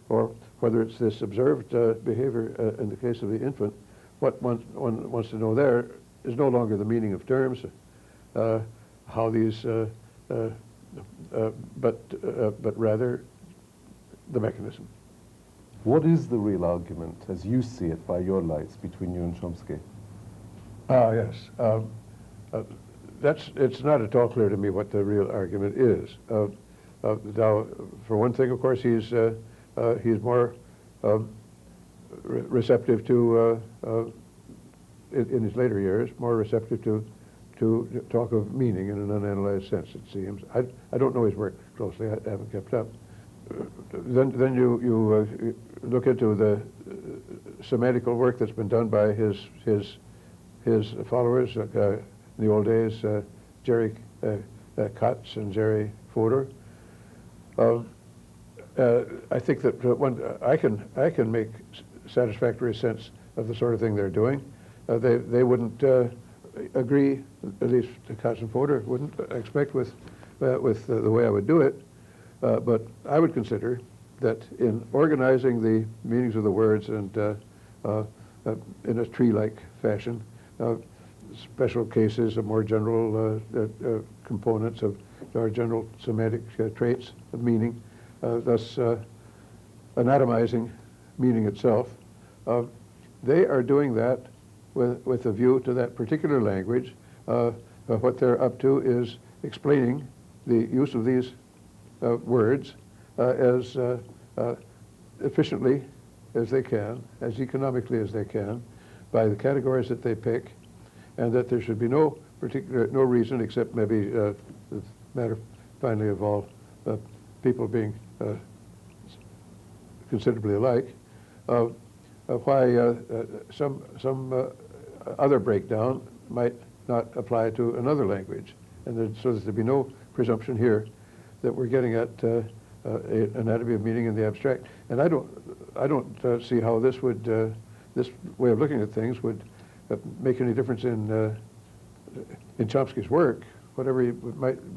or whether it's this observed behavior in the case of the infant, what one wants to know there is no longer the meaning of terms, how these, but rather the mechanism. What is the real argument, as you see it by your lights, between you and Chomsky? Yes. It's not at all clear to me what the real argument is. Now, for one thing, of course, he's more receptive to, in his later years, more receptive to talk of meaning in an unanalyzed sense, it seems. I don't know his work closely. I haven't kept up. Then you look into the semantical work that's been done by his followers in the old days, Jerry Katz and Jerry Fodor. I think that I can make satisfactory sense of the sort of thing they're doing. They wouldn't agree, at least Katz and Fodor wouldn't expect with the way I would do it. But I would consider that in organizing the meanings of the words and in a tree-like fashion, special cases of more general components of our general semantic traits of meaning, thus anatomizing meaning itself, they are doing that with a view to that particular language what they're up to is explaining the use of these words as efficiently as they can, as economically as they can, by the categories that they pick, and that there should be no reason, except maybe the matter finally of all people being considerably alike, why some other breakdown might not apply to another language, and so that there be no presumption here that we're getting at anatomy of meaning in the abstract. And I don't see how this would this way of looking at things would make any difference in Chomsky's work, whatever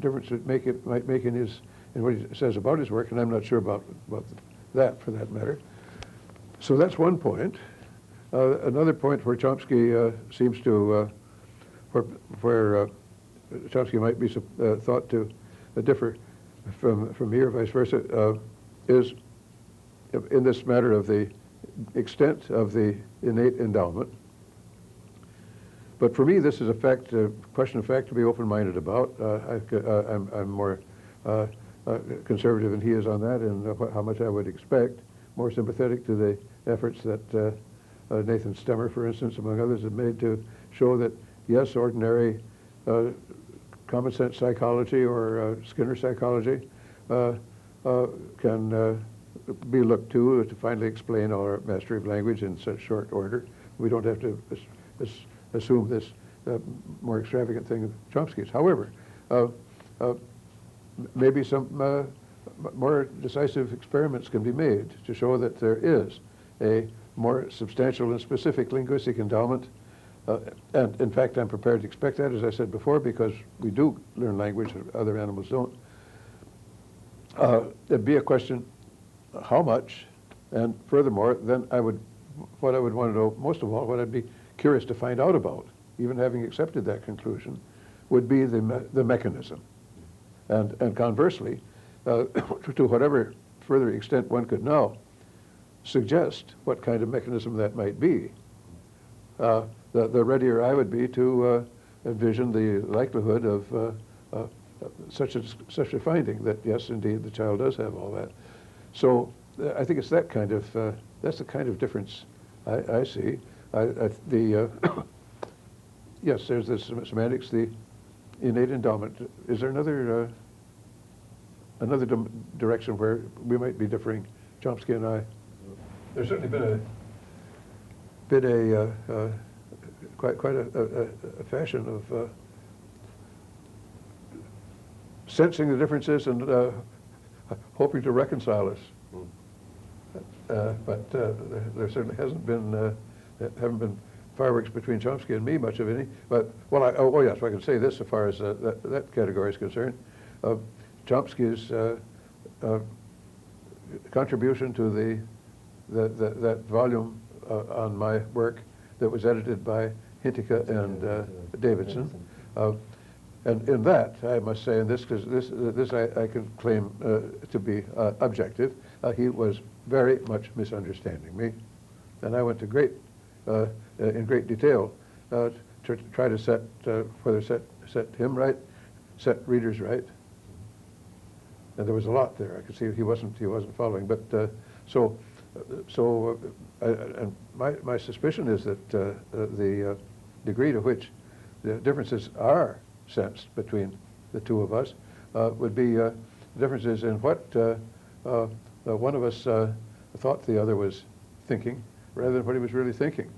difference it might make in what he says about his work, and I'm not sure about that for that matter. So that's one point. Another point where Chomsky seems to where Chomsky might be thought to differ from me or vice versa is in this matter of the extent of the innate endowment. But for me, this is a question of fact to be open-minded about. I'm more conservative than he is on that, and how much I would expect, more sympathetic to the efforts that Nathan Stemmer, for instance, among others, have made to show that, yes, ordinary common sense psychology or Skinner psychology can be looked to finally explain our mastery of language in such short order. We don't have to assume this more extravagant thing of Chomsky's. However, maybe some more decisive experiments can be made to show that there is a more substantial and specific linguistic endowment. And in fact, I'm prepared to expect that, as I said before, because we do learn language that other animals don't. It'd be a question, how much? And furthermore, then what I would want to know most of all, what I'd be curious to find out about, even having accepted that conclusion, would be the mechanism. And conversely, to whatever further extent one could now suggest what kind of mechanism that might be, the readier I would be to envision the likelihood of such a finding that, yes, indeed, the child does have all that. So I think it's that kind of, that's the kind of difference I see. Yes, there's the semantics, the innate endowment. Is there another direction where we might be differing, Chomsky and I? There's certainly been quite a fashion of sensing the differences and hoping to reconcile us. But there certainly haven't been fireworks between Chomsky and me, much of any. But well, yes, I can say this as far as that category is concerned. Chomsky's contribution to that volume on my work that was edited by Hintika and Davidson. And in that, I must say, and this I can claim to be objective, he was very much misunderstanding me. And I went to in great detail to try to set him right, set readers right. And there was a lot there. I could see he wasn't following. But and my suspicion is that the degree to which the differences are sensed between the two of us would be differences in what one of us thought the other was thinking rather than what he was really thinking.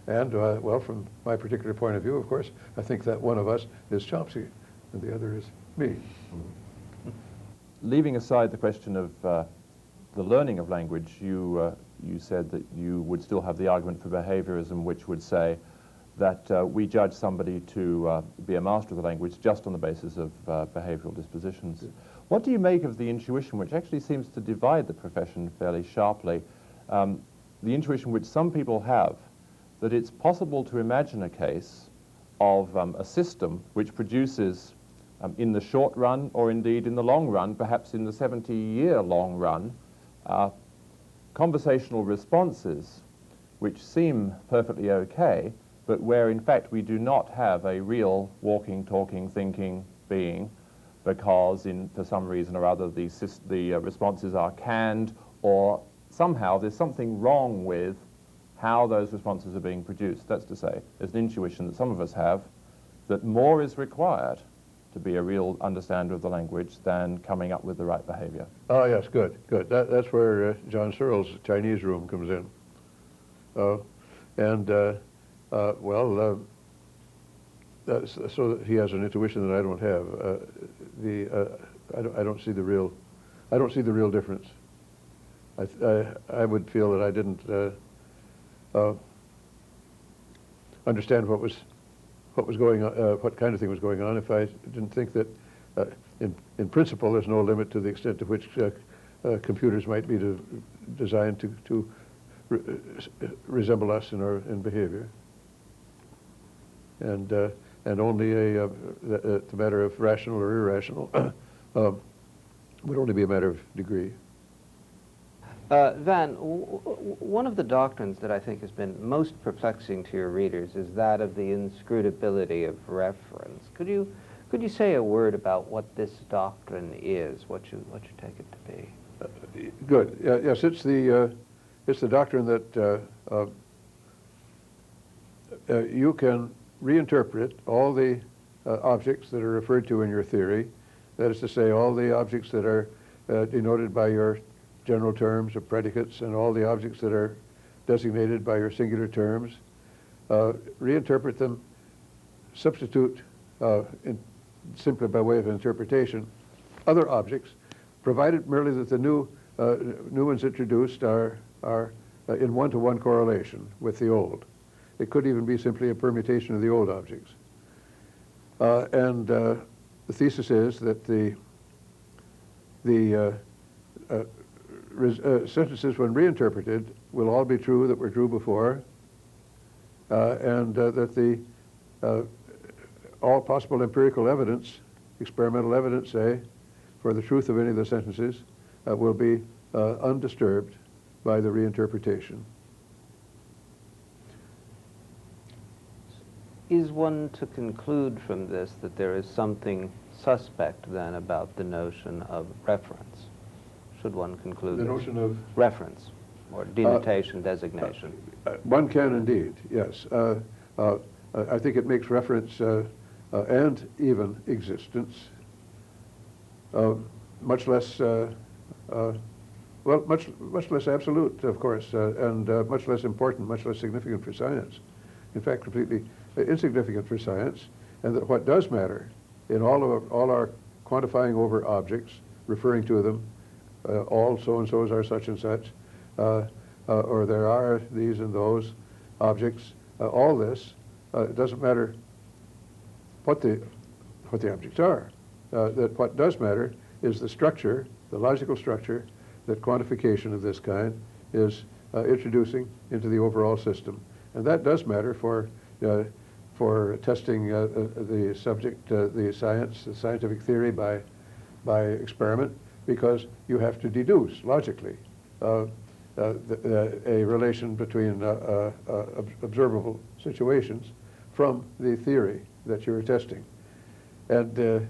And, well, from my particular point of view, of course, I think that one of us is Chomsky and the other is me. Leaving aside the question of the learning of language, you said that you would still have the argument for behaviorism, which would say that we judge somebody to be a master of the language just on the basis of behavioral dispositions. What do you make of the intuition, which actually seems to divide the profession fairly sharply, the intuition which some people have, that it's possible to imagine a case of a system which produces in the short run, or indeed in the long run, perhaps in the 70-year long run, conversational responses which seem perfectly okay, but where in fact we do not have a real walking, talking, thinking being, because for some reason or other the responses are canned, or somehow there's something wrong with how those responses are being produced. That's to say, there's an intuition that some of us have that more is required to be a real understander of the language than coming up with the right behavior. Oh, yes, good, good. That's where John Searle's Chinese room comes in. So that he has an intuition that I don't have. I don't see the real difference. I would feel that I didn't understand what was going on, what kind of thing was going on, if I didn't think that in principle there's no limit to the extent to which computers might be designed to resemble us in behavior, and only the matter of rational or irrational would only be a matter of degree. Van, one of the doctrines that I think has been most perplexing to your readers is that of the inscrutability of reference. Could you say a word about what this doctrine is, what you take it to be? Good. Yes, it's the doctrine that you can reinterpret all the objects that are referred to in your theory. That is to say, all the objects that are denoted by your general terms or predicates, and all the objects that are designated by your singular terms. Reinterpret them, substitute, simply by way of interpretation, other objects, provided merely that the new ones introduced are in one-to-one correlation with the old. It could even be simply a permutation of the old objects. The thesis is that the sentences, when reinterpreted, will all be true that were true before, and that all possible empirical evidence, experimental evidence, say, for the truth of any of the sentences, will be undisturbed by the reinterpretation. Is one to conclude from this that there is something suspect then about the notion of reference? Should one conclude the notion of reference or denotation, designation? One can indeed, yes. I think it makes reference and even existence much less, much less absolute, of course, and much less important, much less significant for science. In fact, completely insignificant for science, and that what does matter in all our quantifying over objects, referring to them, all so-and-sos are such and such, or there are these and those objects, all this, it doesn't matter what the objects are. That what does matter is the structure, the logical structure, that quantification of this kind is introducing into the overall system. And that does matter for testing the subject, the scientific theory by experiment, because you have to deduce logically a relation between observable situations from the theory that you're testing. And that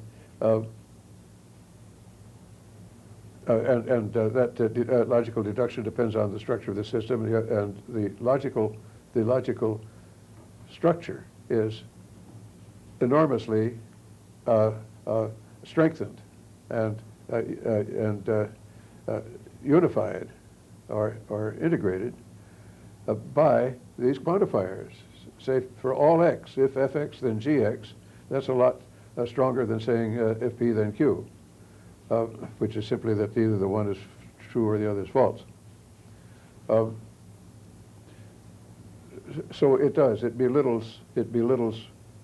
logical deduction depends on the structure of the system, and the logical structure is enormously strengthened and unified or integrated by these quantifiers. Say for all x, if fx then gx, that's a lot stronger than saying if p then q, which is simply that either the one is true or the other is false. So it does. It belittles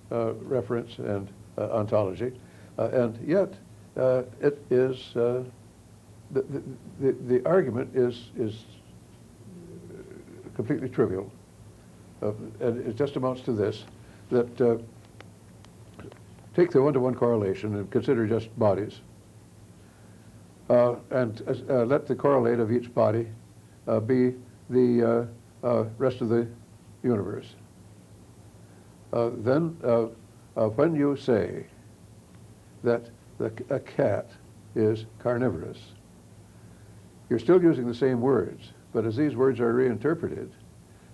reference and ontology, and yet it is the argument is completely trivial, and it just amounts to this: that take the one-to-one correlation and consider just bodies, and let the correlate of each body be the rest of the universe. then when you say that a cat is carnivorous, you're still using the same words, but as these words are reinterpreted,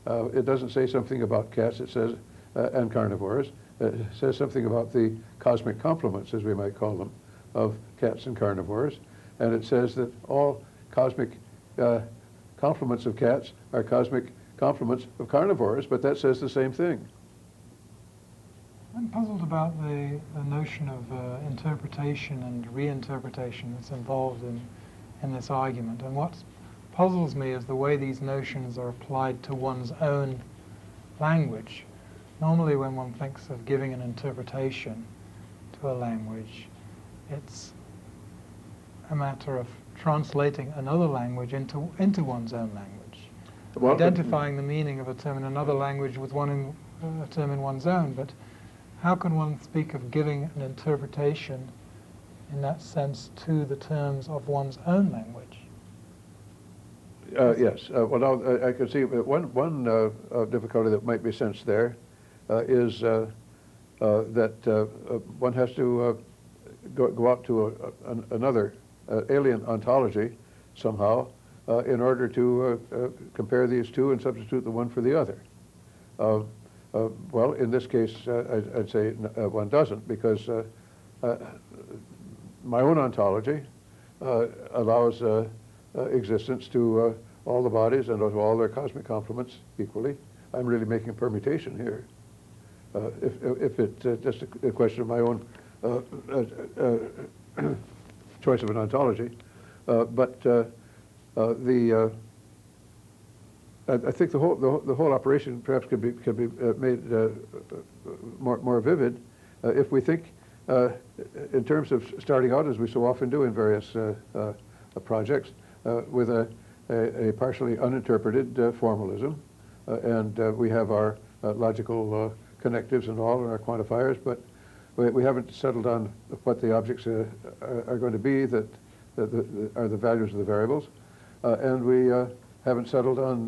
it doesn't say something about cats, it says, and carnivores. It says something about the cosmic complements, as we might call them, of cats and carnivores. And it says that all cosmic complements of cats are cosmic complements of carnivores, but that says the same thing. I'm puzzled about the notion of interpretation and reinterpretation that's involved in this argument. And what puzzles me is the way these notions are applied to one's own language. Normally when one thinks of giving an interpretation to a language, it's a matter of translating another language into one's own language. Well, identifying the meaning of a term in another language with a term in one's own, but how can one speak of giving an interpretation in that sense to the terms of one's own language? Yes. Well, now, I can see one difficulty that might be sensed there is that one has to go out to another alien ontology somehow in order to compare these two and substitute the one for the other. Well, in this case, I'd say one doesn't, because my own ontology allows existence to all the bodies and to all their cosmic complements equally. I'm really making a permutation here. If it's just a question of my own choice of an ontology, but I think the whole operation perhaps could be made more vivid if we think in terms of starting out, as we so often do in various projects, with a partially uninterpreted formalism, and we have our logical connectives and all, and our quantifiers, but we haven't settled on what the objects are going to be that are the values of the variables, and we haven't settled on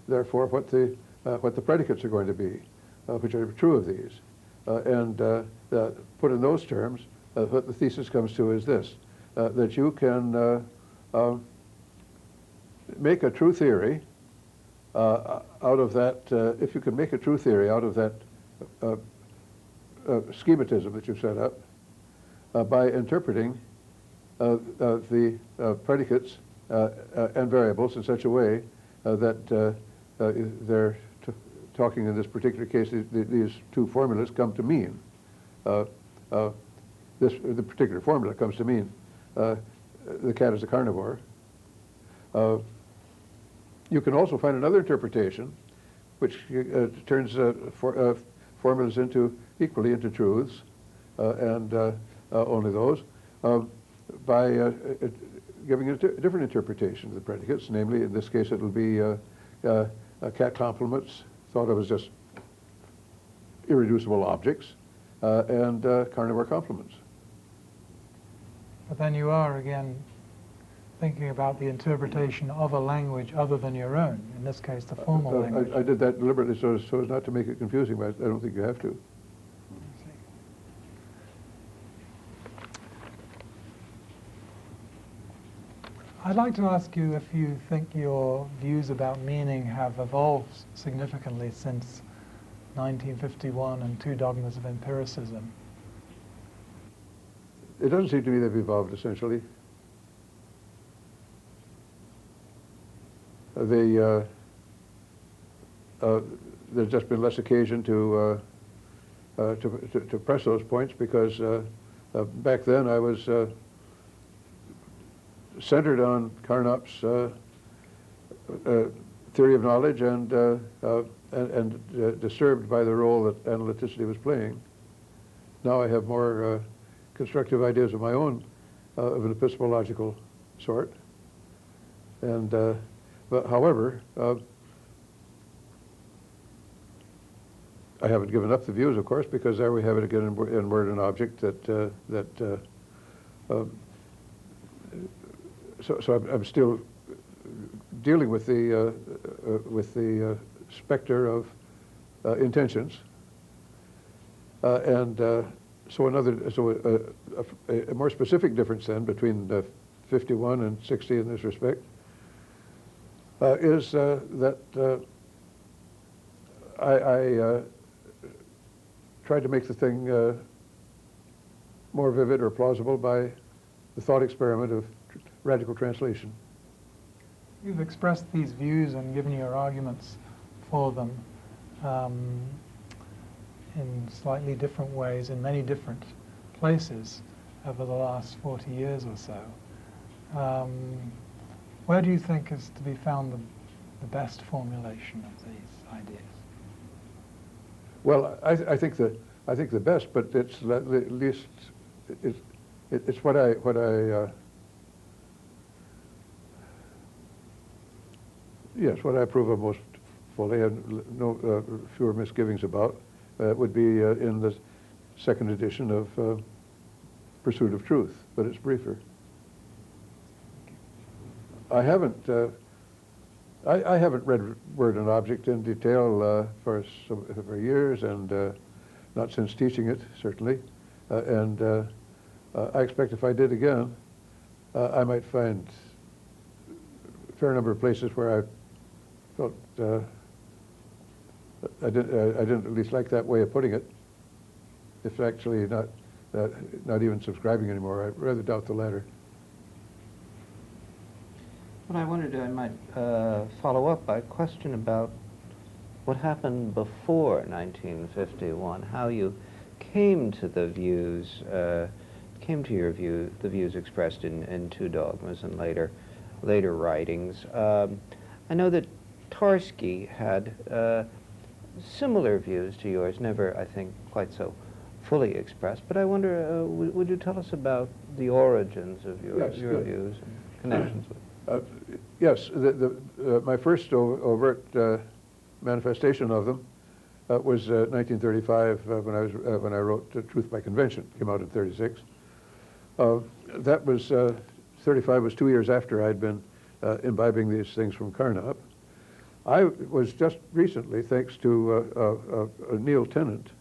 therefore what the predicates are going to be, which are true of these, and put in those terms, what the thesis comes to is this: that you can make a true theory out of that. If you can make a true theory out of that schematism that you've set up by interpreting the predicates and variables in such a way that they're talking in this particular case, these two formulas come to mean. The particular formula comes to mean the cat is a carnivore. You can also find another interpretation which turns formulas equally into truths, and only those, by giving a different interpretation of the predicates. Namely, in this case, it'll be cat complements, thought of as just irreducible objects, and carnivore complements. But then you are, again, thinking about the interpretation of a language other than your own, in this case, the formal language. I did that deliberately so as not to make it confusing, but I don't think you have to. I'd like to ask you if you think your views about meaning have evolved significantly since 1951 and Two Dogmas of Empiricism. It doesn't seem to me they've evolved essentially. There's just been less occasion to press those points, because back then I was centered on Carnap's theory of knowledge and disturbed by the role that analyticity was playing. Now I have more constructive ideas of my own, of an epistemological sort, and but however, I haven't given up the views, of course, because there we have it again in word and object so I'm still dealing with the specter of intentions, So a more specific difference then between 51 and 60 in this respect is that I tried to make the thing more vivid or plausible by the thought experiment of radical translation. You've expressed these views and given your arguments for them in slightly different ways in many different places over the last 40 years or so. Where do you think is to be found the best formulation of these ideas? Well, I think the best, but it's at least it's what I yes, what I approve of most fully and no fewer misgivings about would be in the second edition of Pursuit of Truth, but it's briefer. I haven't read Word and Object in detail for years, and not since teaching it, certainly. I expect if I did again, I might find a fair number of places where I felt I didn't at least like that way of putting it. If actually not even subscribing anymore, I rather doubt the latter. Well, I wondered I might follow up by a question about what happened before 1951, how you came to the views, the views expressed in Two Dogmas and later writings. I know that Tarski had similar views to yours, never, I think, quite so fully expressed, but I wonder, would you tell us about the origins of your views and connections with yes, my first overt manifestation of them was 1935 when I wrote Truth by Convention. Came out in 36. That was 35 was 2 years after I'd been imbibing these things from Carnap. I was just recently, thanks to Neil Tennant,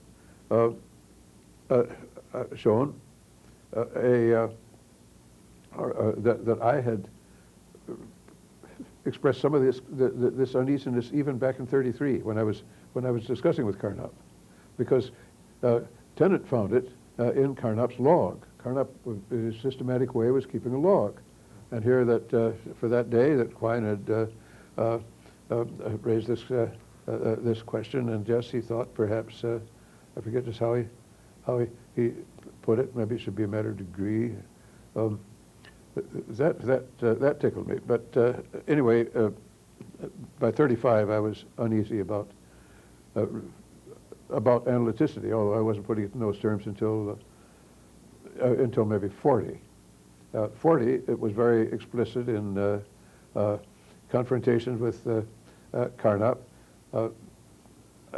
shown that I had expressed some of this uneasiness even back in 33 when I was discussing with Carnap, because Tennant found it in Carnap's log. Carnap, in his systematic way, was keeping a log, and here that for that day that Quine had raised this question, and just he thought perhaps I forget just how he put it. Maybe it should be a matter of degree. That tickled me. But anyway, by 35, I was uneasy about analyticity, although I wasn't putting it in those terms until maybe 40. 40, it was very explicit in confrontations with Carnap. I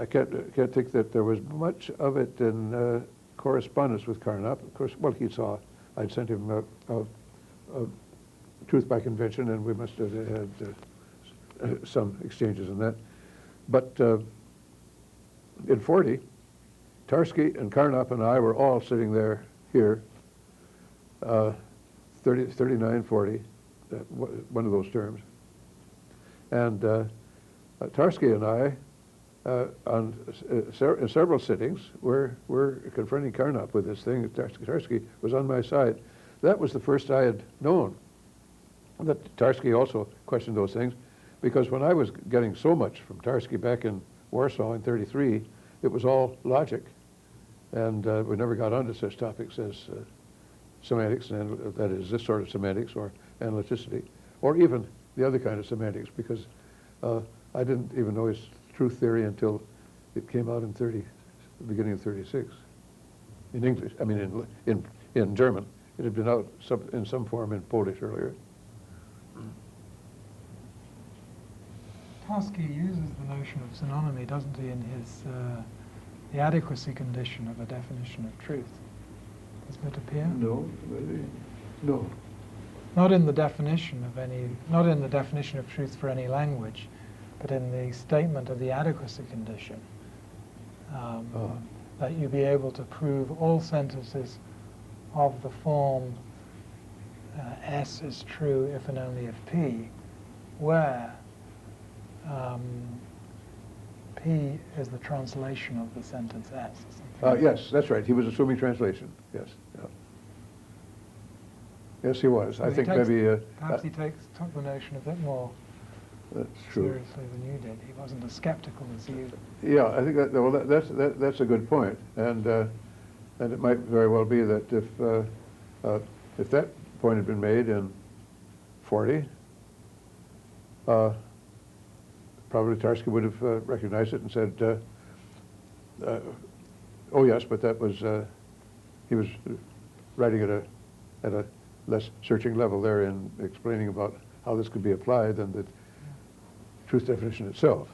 can't think that there was much of it in correspondence with Carnap. Of course, well, he saw I'd sent him a Truth by Convention, and we must have had some exchanges in that. But in 40, Tarski and Carnap and I were all sitting there here, 39, 40, one of those terms. And Tarski and I, in several sittings, were confronting Carnap with this thing. Tarski was on my side. That was the first I had known that Tarski also questioned those things, because when I was getting so much from Tarski back in Warsaw in 33, it was all logic, and we never got onto such topics as semantics, and that is this sort of semantics or analyticity, or even the other kind of semantics, because I didn't even know his truth theory until it came out in the beginning of 36, in English. I mean, in German. It had been out in some form in Polish earlier. Tarski uses the notion of synonymy, doesn't he, in his the adequacy condition of a definition of truth? Doesn't it appear? No, no. Not in the definition of truth for any language, but in the statement of the adequacy condition. that you be able to prove all sentences of the form S is true if and only if P, where P is the translation of the sentence S. Yes, that's right. He was assuming translation. Yes. Yeah. Yes, he was. So I he think takes, maybe. perhaps he took the notion a bit more That's true. seriously than you did. He wasn't as skeptical as you. Yeah, I think that's a good point, and it might very well be that if that point had been made in 40, probably Tarski would have recognized it and said, "Oh yes, but that was he was writing at a less searching level there in explaining about how this could be applied than the truth definition itself."